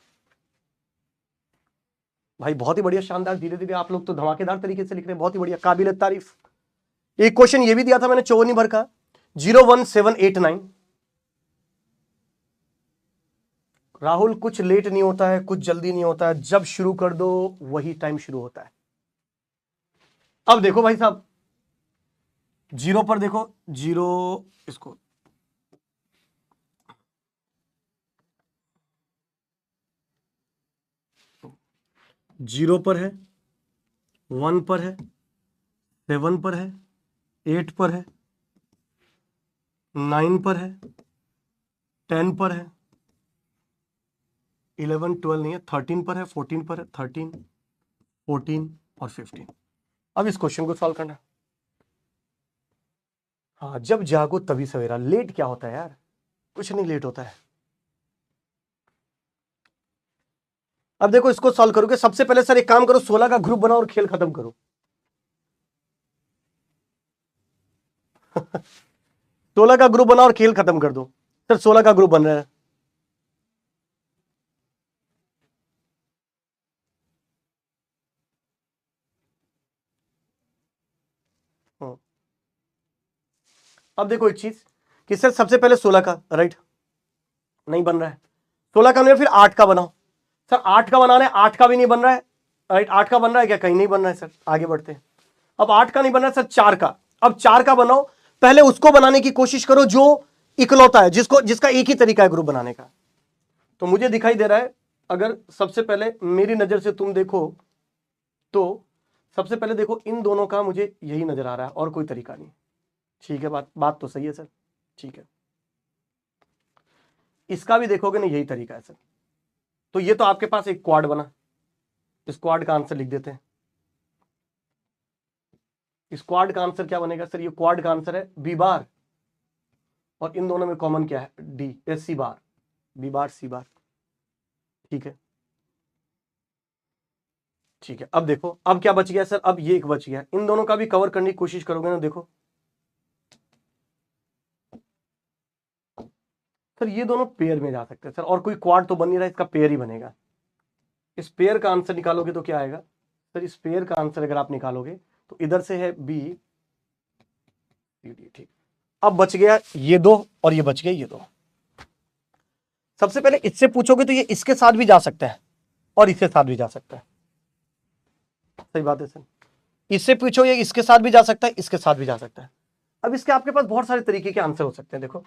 भाई, बहुत ही बढ़िया, शानदार, धीरे धीरे आप लोग तो धमाकेदार तरीके से लिख रहे हैं, बहुत ही बढ़िया, काबिल तारीफ। एक क्वेश्चन ये भी दिया था मैंने 54 भर का 0 1 7 8 9। राहुल कुछ लेट नहीं होता है, कुछ जल्दी नहीं होता है, जब शुरू कर दो वही टाइम शुरू होता है। अब देखो भाई साहब, जीरो पर देखो, जीरो इसको जीरो पर है, 1 पर है, 7 पर है, 8 पर है, 9 पर है, 10 पर है, 11 12 नहीं है, 13 पर है, 14 पर है, 13 14 और 15। अब इस क्वेश्चन को सॉल्व करना। हाँ, जब जागो तभी सवेरा, लेट क्या होता है यार, कुछ नहीं लेट होता है। अब देखो इसको सॉल्व करोगे, सबसे पहले सर एक काम करो, 16 का ग्रुप बनाओ और खेल खत्म करो। 16 का ग्रुप बनाओ और खेल खत्म कर दो। सर 16 का ग्रुप बन रहा है, अब देखो एक चीज कि सर सबसे पहले 16 का, राइट, नहीं बन रहा है, 16 का नहीं, फिर 8 का बनाओ। सर 8 का बनाना है, 8 का भी नहीं बन रहा है, राइट, 8 का बन रहा है क्या, कहीं नहीं बन रहा है सर, आगे बढ़ते हैं। अब 8 का नहीं बन रहा है सर, 4 का, अब 4 का बनाओ, पहले उसको बनाने की कोशिश करो जो इकलौता है, जिसका एक ही तरीका है ग्रुप बनाने का। तो मुझे दिखाई दे रहा है, अगर सबसे पहले मेरी नजर से तुम देखो तो सबसे पहले देखो इन दोनों का मुझे यही नजर आ रहा है, और कोई तरीका नहीं। ठीक है, बात तो सही है सर, ठीक है, इसका भी देखोगे ना यही तरीका है सर। तो ये तो आपके पास एक क्वाड बना, इस क्वाड का आंसर लिख देते हैं। इस क्वाड का आंसर क्या बनेगा सर, ये क्वाड का आंसर है बी बार, और इन दोनों में कॉमन क्या है, डी, एस सी बार, बी बार सी बार। ठीक है, ठीक है, अब देखो अब क्या बच गया सर, अब ये एक बच गया, इन दोनों का भी कवर करने की कोशिश करोगे ना, देखो सर ये दोनों पेयर में जा सकते हैं सर, और कोई क्वाड तो बन नहीं रहा, इसका पेयर ही बनेगा, इस पेयर का आंसर निकालोगे तो क्या आएगा सर? इस पेयर का आंसर अगर आप निकालोगे तो इधर से है बी सी डी। ठीक, अब बच गया ये दो और ये बच गए ये दो। सबसे पहले इससे पूछोगे तो ये इसके साथ भी जा सकता है और इसके साथ भी जा सकता है। सही बात है सर। इससे पूछो ये इसके साथ भी जा सकता है, इसके साथ भी जा सकता है। अब इसके आपके पास बहुत सारे तरीके के आंसर हो सकते हैं। देखो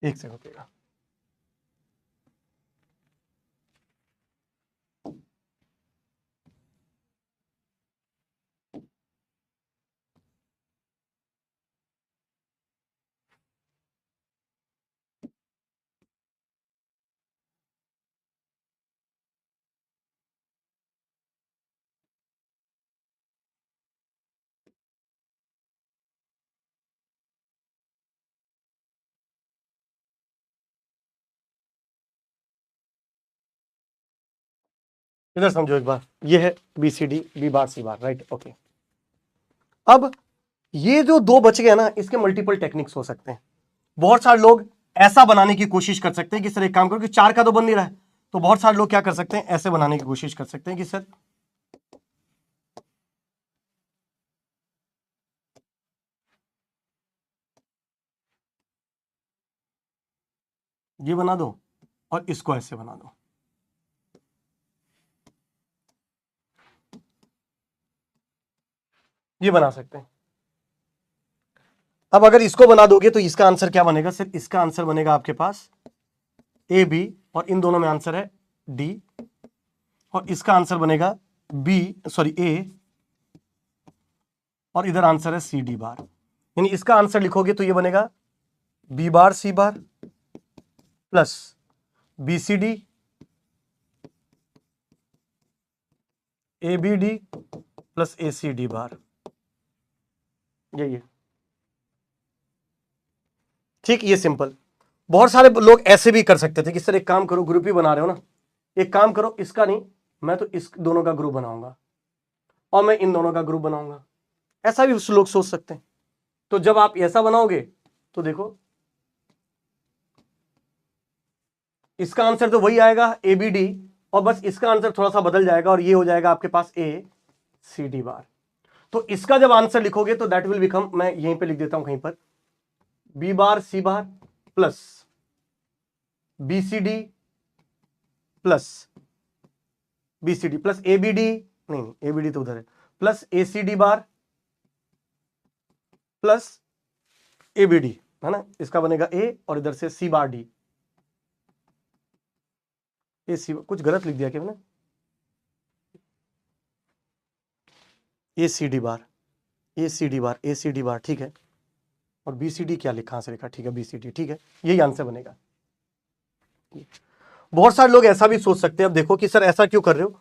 एक सेकंड रुकिएगा। इधर समझो एक बार, ये है B C D, B bar C bar, right, okay. अब ये जो दो बच गए ना, इसके मल्टीपल टेक्निक्स हो सकते हैं। बहुत सारे लोग ऐसा बनाने की कोशिश कर सकते हैं कि सर एक काम करो कि चार का तो बन नहीं रहा है, तो बहुत सारे लोग क्या कर सकते हैं, ऐसे बनाने की कोशिश कर सकते हैं कि सर ये बना दो और इसको ऐसे बना दो। ये बना सकते हैं। अब अगर इसको बना दोगे तो इसका आंसर क्या बनेगा सर? इसका आंसर बनेगा आपके पास ए बी, और इन दोनों में आंसर है डी, और इसका आंसर बनेगा ए, और इधर आंसर है सी डी बार। यानी इसका आंसर लिखोगे तो ये बनेगा B bar C bar plus B C D A B D plus A C D bar. यही है, ठीक। ये सिंपल। बहुत सारे लोग ऐसे भी कर सकते थे कि सर एक काम करो, ग्रुप ही बना रहे हो ना, एक काम करो, इसका नहीं, मैं तो इस दोनों का ग्रुप बनाऊंगा और मैं इन दोनों का ग्रुप बनाऊंगा। ऐसा भी लोग सोच सकते हैं। तो जब आप ऐसा बनाओगे तो देखो इसका आंसर तो वही आएगा ए बी डी, और बस इसका आंसर थोड़ा सा बदल जाएगा और ये हो जाएगा आपके पास ए सी डी बार। तो इसका जब आंसर लिखोगे तो दैट विल बिकम, मैं यहीं पे लिख देता हूं कहीं पर, B bar C bar plus B C D plus B C D plus A B D, नहीं ए बी डी तो उधर है, plus A C D bar plus A B D, है ना। इसका बनेगा ए और इधर से सी बार डी, ए सी, कुछ गलत लिख दिया क्या मैंने? ए सी डी बार, ए सी डी बार, ए सी डी बार, ठीक है। और बी सी डी क्या लिखा से लिखा, ठीक है, बी सी डी, ठीक है, यही आंसर बनेगा। बहुत सारे लोग ऐसा भी सोच सकते हैं, अब देखो कि सर ऐसा क्यों कर रहे हो,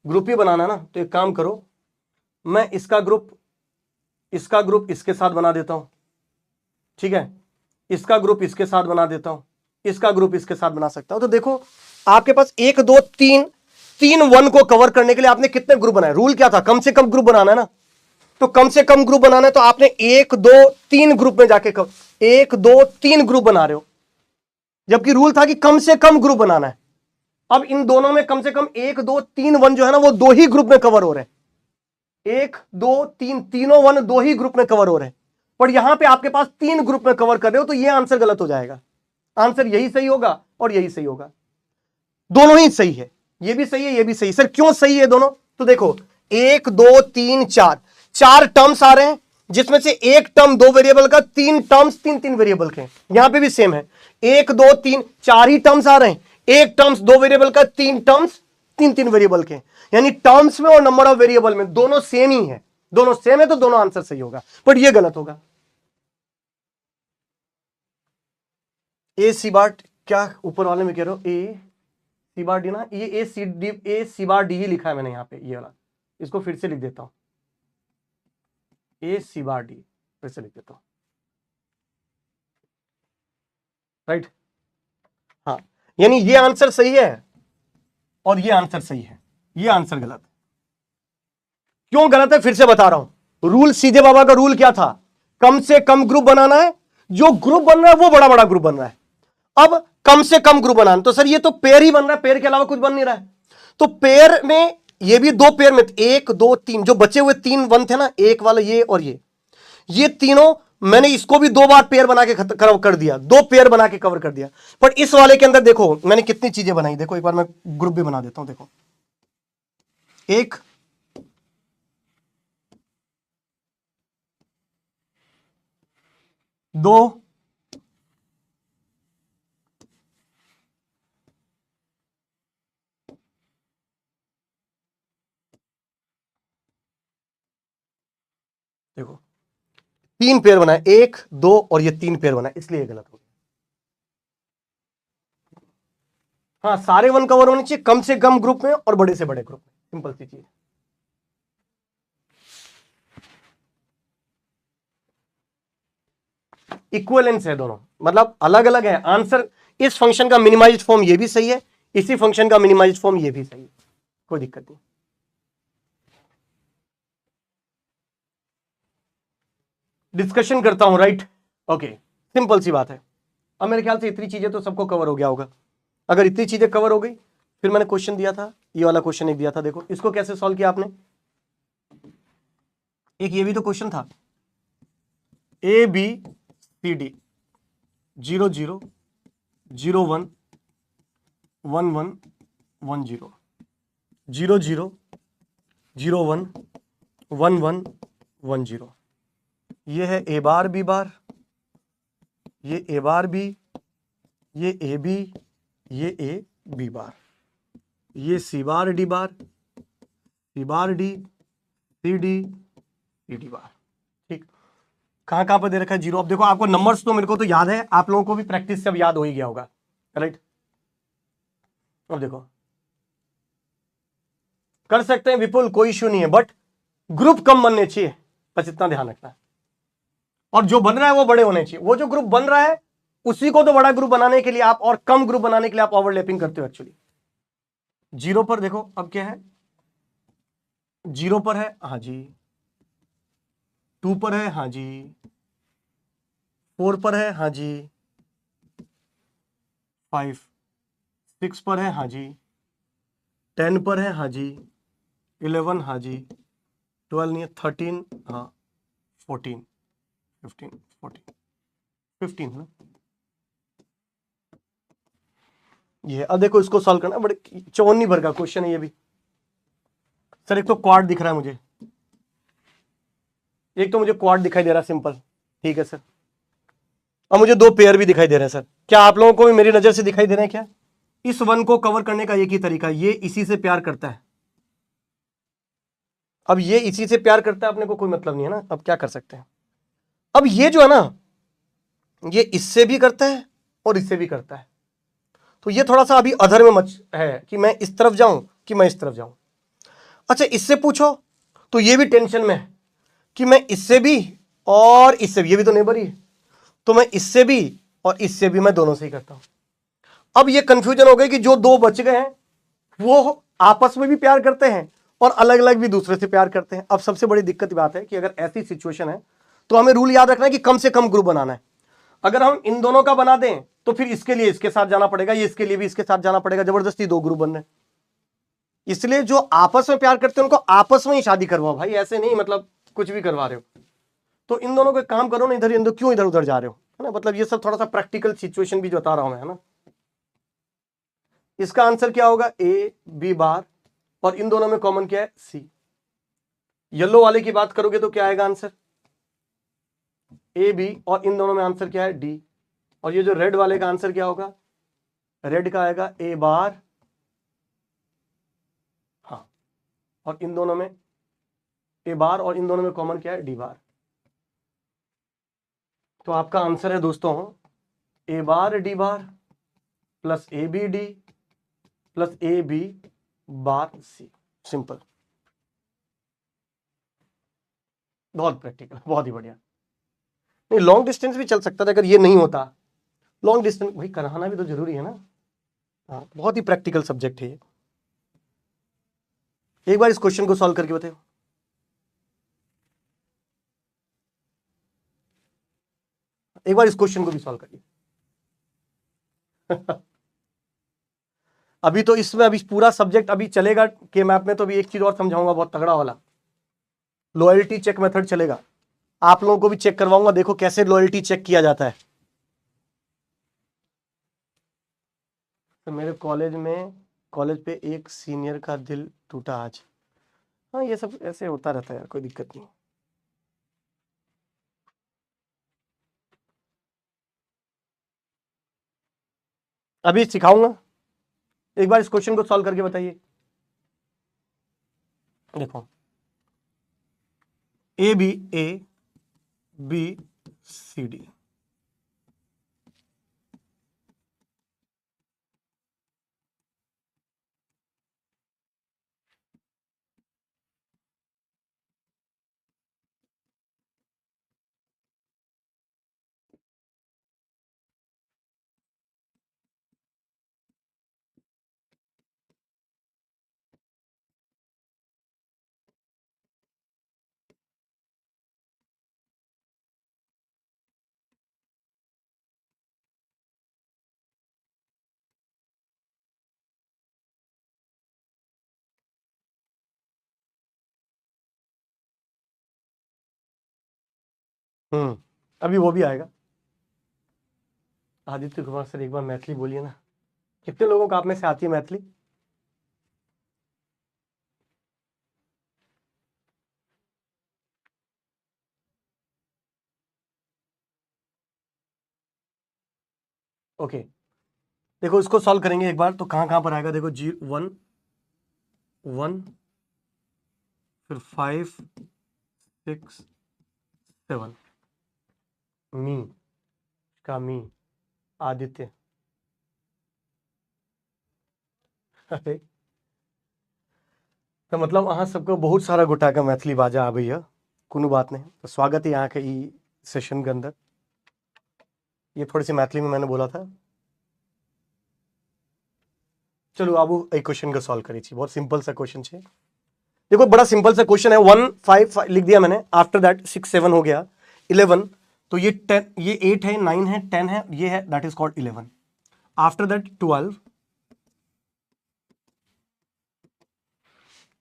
ग्रुप ही बनाना ना, तो एक काम करो, मैं इसका ग्रुप इसके साथ बना देता हूं, ठीक है, इसका ग्रुप इसके साथ बना देता हूं, इसका ग्रुप इसके साथ बना सकता हूं। तो देखो आपके पास 1 2 3 वन को कवर करने के लिए आपने कितने ग्रुप बनाए? रूल क्या था? कम से कम ग्रुप बनाना है ना, तो कम से कम ग्रुप बनाना है, तो आपने 1 2 3 ग्रुप में जाके 1 2 3 ग्रुप बना रहे हो, जबकि रूल था कि कम से कम ग्रुप बनाना है। अब इन दोनों में कम से कम 1 2 3 वन जो है ना, वो दो ही ग्रुप में कवर हो रहे हैं। 1 2 3 तीनों वन दो ही ग्रुप में कवर हो रहे हैं, पर यहां पे आपके पास 3 ग्रुप में कवर कर रहे हो, तो ये आंसर गलत हो जाएगा। आंसर यही सही होगा और यही सही होगा, दोनों ही सही है, ये भी सही है, ये भी सही। सर क्यों सही है दोनों? तो देखो 1 2 3 4 टर्म्स आ रहे हैं, जिसमें से एक टर्म 2 वेरिएबल का, 3 टर्म्स 3 वेरिएबल के। यहां पे भी सेम है, 1 2 3 4 ही टर्म्स आ रहे हैं, एक टर्म्स 2 वेरिएबल का, 3 टर्म्स 3 वेरिएबल के। यानी टर्म्स में और नंबर ऑफ वेरिएबल में दोनों सेम ही है, दोनों सेम है, तो दोनों आंसर सही होगा, बट ये गलत होगा। ए सी बार, क्या ऊपर वाले में कह रहे हो, ए सी बार डी ना, ये ए सी बार डी ही लिखा है मैंने यहाँ पे, ये वाला, इसको फिर से लिख देता हूं, ए सी बार डी, फिर से लिख देता हूं, राइट। हाँ, यानी ये आंसर सही है और ये आंसर सही है, ये आंसर गलत है। क्यों गलत है फिर से बता रहा हूं। रूल सीजे बाबा का रूल क्या था, कम से कम ग्रुप बनाना है, जो ग्रुप बन रहा है वो बड़ा बड़ा ग्रुप बन रहा है। अब कम से कम ग्रुप बनाना, तो सर ये तो पेयर ही बन रहा है, पेयर के अलावा कुछ बन नहीं रहा है। तो पेयर में ये भी दो पेयर में 1 2 3, जो बचे हुए 3 वन थे ना, एक वाला ये और ये तीनों मैंने इसको भी 2 बार पेयर बना के कवर कर दिया, 2 पेयर बना के कवर कर दिया। पर इस वाले के अंदर देखो मैंने कितनी चीजें बनाई, देखो एक बार मैं ग्रुप भी बना देता हूं, देखो 1 2 देखो 3 पेयर बनाए, 1 2 और ये 3 पेयर बनाए, इसलिए गलत हो गया। हाँ, सारे वन कवर होने चाहिए कम से कम ग्रुप में और बड़े से बड़े ग्रुप में, सिंपल सी चीज। इक्विवेलेंस है दोनों, मतलब अलग अलग है आंसर। इस फंक्शन का मिनिमाइज्ड फॉर्म ये भी सही है, इसी फंक्शन का मिनिमाइज्ड फॉर्म ये भी सही है, कोई दिक्कत नहीं। डिस्कशन करता हूं, राइट, ओके, सिंपल सी बात है। अब मेरे ख्याल से इतनी चीजें तो सबको कवर हो गया होगा। अगर इतनी चीजें कवर हो गई, फिर मैंने क्वेश्चन दिया था, ये वाला क्वेश्चन एक दिया था, देखो इसको कैसे सॉल्व किया आपने। एक ये भी तो क्वेश्चन था, ए बी सी डी 0 0 0 1 1 1 1 0 0 0 0 1 1 1 1 0। ये है ए बार बी बार, ये ए बार बी, ये ए बी, ये ए बी बार, ये C bar D bar, C bar D, C D, C D bar. ठीक, कहां कहां पर दे रखा है 0। अब देखो आपको नंबर्स तो मेरे को तो याद है, आप लोगों को भी प्रैक्टिस से अब याद हो ही गया होगा, राइट। अब देखो कर सकते हैं विपुल, कोई इश्यू नहीं है, बट ग्रुप कम बनने चाहिए, बस इतना ध्यान रखना है। और जो बन रहा है वो बड़े होने चाहिए, वो जो ग्रुप बन रहा है उसी को तो बड़ा ग्रुप बनाने के लिए आप, और कम ग्रुप बनाने के लिए आप ओवरलैपिंग करते हो एक्चुअली। 0 पर देखो अब क्या है, 0 पर है, हाँ जी, 2 पर है, हाँ जी, 4 पर है, हाँ जी, 5 6 पर है, हाँ जी, 10 पर है, हाँ जी, 11, हाँ जी, 12 नहीं है, 13, हाँ, 14 15 14 15 है ना ये। अब देखो इसको सॉल्व करना, बड़े 54 भर का क्वेश्चन है ये भी। सर एक तो क्वाड दिख रहा है मुझे, एक तो मुझे क्वाड दिखाई दे रहा है सिंपल, ठीक है सर। अब मुझे 2 पेयर भी दिखाई दे रहे हैं सर, क्या आप लोगों को भी मेरी नजर से दिखाई दे रहे हैं क्या। इस वन को कवर करने का एक ही तरीका, ये इसी से प्यार करता है। अब ये इसी से प्यार करता है, अपने को कोई मतलब नहीं है ना, अब क्या कर सकते हैं। अब ये जो है ना, ये इससे भी करता है और इससे भी करता है, तो ये थोड़ा सा अभी अधर में मच है कि मैं इस तरफ जाऊं कि मैं इस तरफ जाऊं। अच्छा इससे पूछो तो ये भी टेंशन में है कि मैं इससे भी और इससे भी, ये भी तो नेबर ही है, तो मैं इससे भी और इससे भी, मैं दोनों से ही करता हूं। अब ये कंफ्यूजन हो गई कि जो 2 बच गए हैं वो आपस में भी प्यार करते हैं और अलग अलग भी दूसरे से प्यार करते हैं। अब सबसे बड़ी दिक्कत बात है कि अगर ऐसी सिचुएशन है तो हमें रूल याद रखना है कि कम से कम ग्रुप बनाना है। अगर हम इन दोनों का बना दें तो फिर इसके लिए इसके साथ जाना पड़ेगा, ये इसके लिए भी इसके साथ जाना पड़ेगा, जबरदस्ती 2 ग्रुप बन रहे हैं। इसलिए जो आपस में प्यार करते हैं उनको आपस में ही शादी करवाओ भाई, ऐसे नहीं मतलब कुछ भी करवा रहे हो। तो इन दोनों को काम करो ना, इधर इन दो क्यों इधर उधर जा रहे हो, है ना। मतलब ये सब थोड़ा सा प्रैक्टिकल सिचुएशन भी बता रहा हूं मैं, है ना। इसका आंसर क्या होगा, ए बी बार, और इन दोनों में कॉमन क्या है, सी। येलो वाले की बात करोगे तो क्या आएगा आंसर, ए बी, और इन दोनों में आंसर क्या है, डी। और ये जो रेड वाले का आंसर क्या होगा, रेड का आएगा ए बार, हाँ, और इन दोनों में ए बार, और इन दोनों में कॉमन क्या है, डी बार। तो आपका आंसर है दोस्तों A bar D bar plus A B D plus A B bar C, simple. बहुत प्रैक्टिकल, बहुत ही बढ़िया। नहीं, लॉन्ग डिस्टेंस भी चल सकता था अगर ये नहीं होता। लॉन्ग डिस्टेंस भाई कराना भी तो जरूरी है ना। हाँ, बहुत ही प्रैक्टिकल सब्जेक्ट है ये। एक बार इस क्वेश्चन को सॉल्व करके बताओ। एक बार इस क्वेश्चन को भी सॉल्व करिए। अभी तो इसमें अभी पूरा सब्जेक्ट अभी चलेगा के मैप में, तो अभी एक चीज और समझाऊंगा बहुत तगड़ा वाला, लॉयल्टी चेक मेथड चलेगा। आप लोगों को भी चेक करवाऊंगा, देखो कैसे लॉयल्टी चेक किया जाता है। तो मेरे कॉलेज पे एक सीनियर का दिल टूटा आज। हाँ, ये सब ऐसे होता रहता है यार, कोई दिक्कत नहीं। अभी सिखाऊंगा, एक बार इस क्वेश्चन को सॉल्व करके बताइए। देखो, ए बी सी डी, अभी वो भी आएगा। आदित्य कुमार सर, एक बार मैथिली बोलिए ना। कितने लोगों को आप में से आती है मैथिली? ओके, देखो इसको सॉल्व करेंगे एक बार, तो कहां कहां पर आएगा देखो, 1 1 फिर 5 6 7, मी का मी, आदित्य। अरे तो मतलब अहाँ सबको बहुत सारा गोटा का मैथिली बाजा आ भैया, कोनो बात नहीं। तो स्वागत है यहाँ के ई सेशन के अंदर। ये थोड़ी सी मैथिली में मैंने बोला था। चलो अब एक क्वेश्चन को सॉल्व करी, बहुत सिंपल सा क्वेश्चन है। देखो बड़ा सिंपल सा क्वेश्चन है। 1 5 लिख दिया मैंने, आफ्टर दैट 6 7 हो गया, 11, तो ये 10, ये 8 है, 9 है, 10 है, ये है, that is called 11। After that 12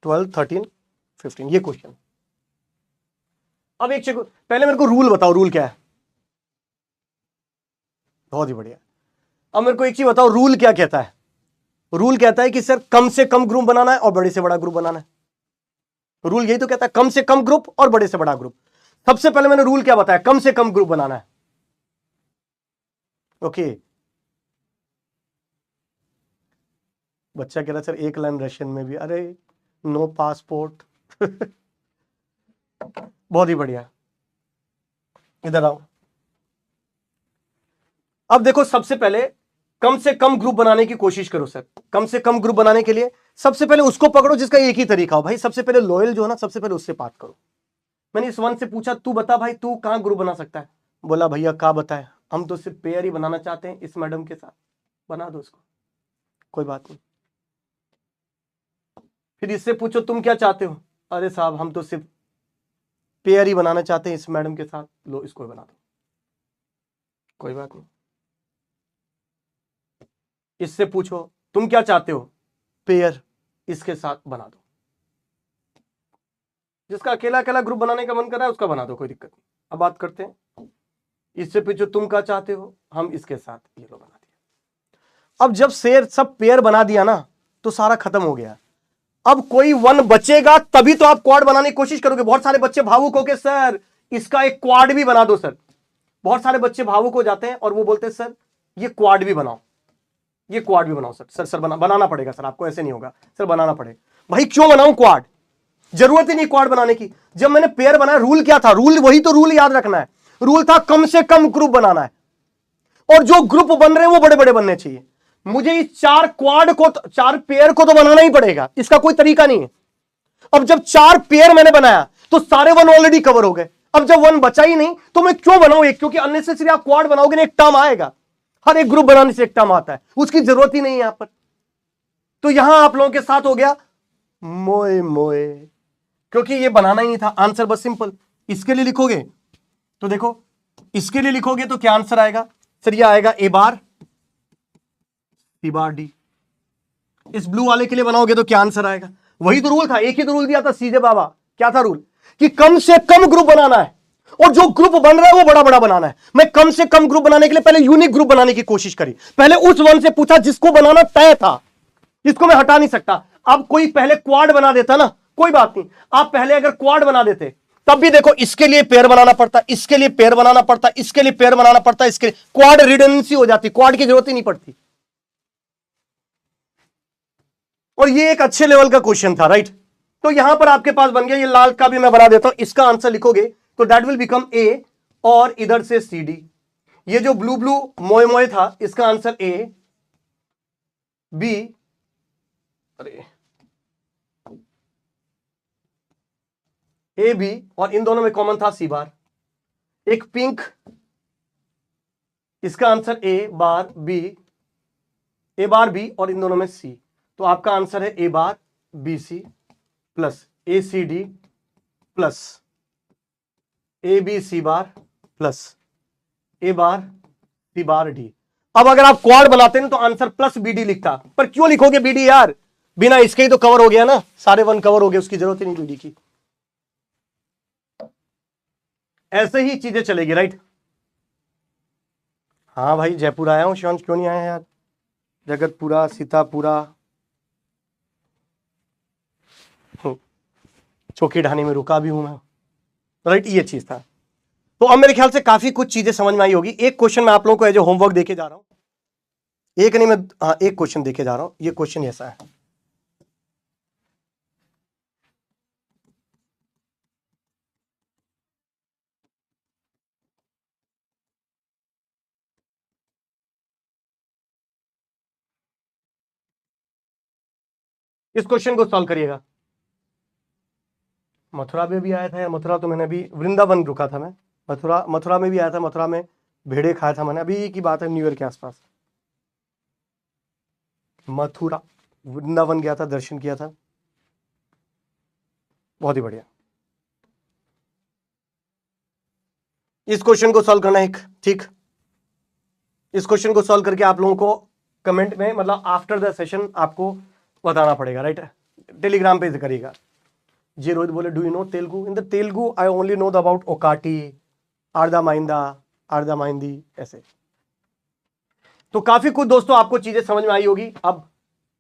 13 15, ये क्वेश्चन। अब एक चेक, पहले मेरे को रूल बताओ, रूल क्या है? बहुत ही बढ़िया। अब मेरे को एक चीज बताओ, रूल क्या कहता है? रूल कहता है कि सर कम से कम ग्रुप बनाना है और बड़े से बड़ा ग्रुप बनाना है। रूल यही तो कहता है, कम से कम ग्रुप और बड़े से बड़ा ग्रुप। सबसे पहले मैंने रूल क्या बताया? कम से कम ग्रुप बनाना है। ओके, बच्चा कह रहा सर एक लाइन रशियन में भी, अरे नो पासपोर्ट। बहुत ही बढ़िया, इधर आओ। अब देखो, सबसे पहले कम से कम ग्रुप बनाने की कोशिश करो सर। कम से कम ग्रुप बनाने के लिए सबसे पहले उसको पकड़ो जिसका एक ही तरीका हो। भाई सबसे पहले लॉयल जो है ना, सबसे पहले उससे बात करो। मैंने इस 1 से पूछा, तू बता भाई तू कहां ग्रुप बना सकता है? बोला भैया क्या बताए, हम तो सिर्फ पेयर ही बनाना चाहते हैं इस मैडम के साथ। बना दो उसको, कोई बात नहीं। फिर इससे पूछो तुम क्या चाहते हो? अरे साहब हम तो सिर्फ पेयर ही बनाना चाहते हैं इस मैडम के साथ, लो इसको बना दो, कोई बात नहीं। इससे पूछो तुम क्या चाहते हो? पेयर, इसके साथ बना दो। जिसका अकेला अकेला ग्रुप बनाने का मन कर रहा है उसका बना दो, कोई दिक्कत नहीं। अब बात करते हैं, इससे पूछो तुम क्या चाहते हो, हम इसके साथ ये लो बना दिया। अब जब शेर सब पेयर बना दिया ना, तो सारा खत्म हो गया। अब कोई 1 बचेगा तभी तो आप क्वाड बनाने की कोशिश करोगे। बहुत सारे बच्चे भावुक हो के सर इसका एक क्वाड भी बना दो सर। बहुत सारे बच्चे भावुक हो जाते हैं और वो बोलते हैं सर ये क्वाड भी बनाओ, ये क्वाड भी बनाओ सर। सर बनाना पड़ेगा सर, आपको ऐसे नहीं होगा सर, बनाना पड़ेगा। भाई क्यों बनाऊं क्वाड? जरूरत ही नहीं क्वाड बनाने की। जब मैंने पेयर बनाया, रूल क्या था? रूल वही तो रूल याद रखना है। रूल था कम से कम ग्रुप बनाना है, और जो ग्रुप बन रहे हैं वो बड़े बड़े बनने चाहिए। मुझे इस 4 क्वाड को, 4 पेयर को तो बनाना ही पड़ेगा, इसका कोई तरीका नहीं है। अब जब 4 पेयर मैंने बनाया, तो सारे वन ऑलरेडी कवर हो गए। अब जब वन बचा ही नहीं तो मैं क्यों बनाऊं एक, क्योंकि अननेसेसरी आप क्वाड बनाओगे ना एक टर्म आएगा, हर एक ग्रुप बनाने से एक टर्म आता है, उसकी जरूरत ही नहीं है यहां पर। तो यहां आप लोगों के साथ हो गया मोए मोए, क्योंकि ये बनाना ही नहीं था। आंसर बस सिंपल। इसके लिए लिखोगे तो देखो, इसके लिए लिखोगे तो क्या आंसर आएगा सर, ये आएगा ए बार सी बार डी। इस ब्लू वाले के लिए बनाओगे तो क्या आंसर आएगा, वही तो रूल था, एक ही तो रूल दिया था सीजे बाबा। क्या था रूल, कि कम से कम ग्रुप बनाना है, और जो ग्रुप बन रहा है वो बड़ा बड़ा बनाना है। मैं कम से कम ग्रुप बनाने के लिए पहले यूनिक ग्रुप बनाने की कोशिश करी, पहले उस वन से पूछा जिसको बनाना तय था, इसको मैं हटा नहीं सकता। अब कोई पहले क्वाड बना देता ना, कोई बात नहीं, आप पहले अगर क्वाड बना देते तब भी देखो इसके लिए पेयर बनाना पड़ता, इसके लिए पेयर बनाना पड़ता, इसके लिए पेयर बनाना पड़ता, इसके लिए क्वाड रिडंडेंसी हो जाती, क्वाड की जरूरत ही नहीं पड़ती। और ये एक अच्छे लेवल का क्वेश्चन था, राइट। तो यहां पर आपके पास बन गया, ये लाल का भी मैं बना देता हूं, इसका आंसर लिखोगे तो दैट विल बिकम ए, और इधर से सी डी। ये जो ब्लू ब्लू मोए मोए था, इसका आंसर ए बी, अरे ए बी, और इन दोनों में कॉमन था सी बार। एक पिंक, इसका आंसर ए बार बी, और इन दोनों में सी, तो आपका आंसर है A bar B C plus A C D plus A B C bar plus A bar C bar D. अब अगर आप क्वाड बनाते हैं तो आंसर प्लस बी डी लिखता, पर क्यों लिखोगे बी डी यार, बिना इसके ही तो कवर हो गया ना, सारे वन कवर हो गए, उसकी जरूरत ही नहीं बी डी की। ऐसे ही चीजें चलेगी, राइट। हाँ भाई जयपुर आया हूं, शिवांश क्यों नहीं आया यार, जगतपुरा सीतापुरा चौकी ढाणी में रुका भी हूं मैं, राइट। ये चीज था। तो अब मेरे ख्याल से काफी कुछ चीजें समझ में आई होगी। एक क्वेश्चन मैं आप लोगों को एज ए होमवर्क देके जा रहा हूं, एक नहीं मैं एक क्वेश्चन देके जा रहा हूं। ये क्वेश्चन ऐसा है, इस क्वेश्चन को सॉल्व करिएगा। मथुरा में भी आया था यार, मथुरा तो मैंने अभी, वृंदावन रुका था मैं, मथुरा में भी आया था, मथुरा में भेड़े खाया था मैंने, अभी की बात है न्यू ईयर के आसपास। मथुरा वृंदावन गया था, दर्शन किया था, बहुत ही बढ़िया। इस क्वेश्चन को सॉल्व करना है, ठीक। इस क्वेश्चन को सॉल्व करके आप लोगों को कमेंट में, मतलब आफ्टर द सेशन आपको बताना पड़ेगा, राइट। टेलीग्राम पे करिएगा। जी रोहित बोले do you know Telugu, in the Telugu I only know about ओकाटी, आर्दा माइंदी, ऐसे। तो काफी कुछ दोस्तों आपको चीजें समझ में आई होगी। अब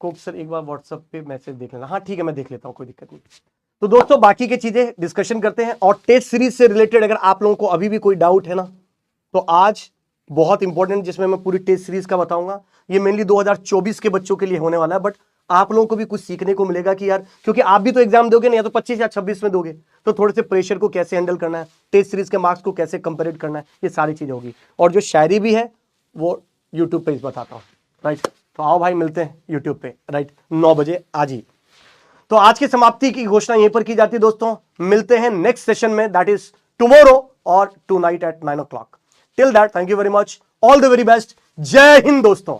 कोक सर एक बार व्हाट्सएप पे मैसेज देख लेना, हाँ ठीक है मैं देख लेता हूं, कोई दिक्कत नहीं। तो दोस्तों बाकी की चीजें डिस्कशन करते हैं, और टेस्ट सीरीज से रिलेटेड अगर आप लोगों को अभी भी कोई डाउट है ना, तो आज बहुत इंपॉर्टेंट, जिसमें मैं पूरी टेस्ट सीरीज का बताऊंगा। ये मेनली 2024 के बच्चों के लिए होने वाला है, बट आप लोगों को भी कुछ सीखने को मिलेगा कि यार, क्योंकि आप भी तो एग्जाम दोगे ना, या तो 25 या 26 में दोगे, तो थोड़े से प्रेशर को कैसे हैंडल करना है, टेस्ट सीरीज के मार्क्स को कैसे कंपेयर करना है, ये सारी चीजें होगी। और जो शायरी भी है वो यूट्यूब पे बताता हूँ, राइट। तो आओ भाई मिलते हैं यूट्यूब पे, राइट, 9 बजे आज ही। तो आज की समाप्ति की घोषणा यहीं पर की जाती है दोस्तों। मिलते हैं नेक्स्ट सेशन में, दैट इज टुमारो और tonight at 9 o'clock। Till that thank you very much, all the very best, जय हिंद दोस्तों।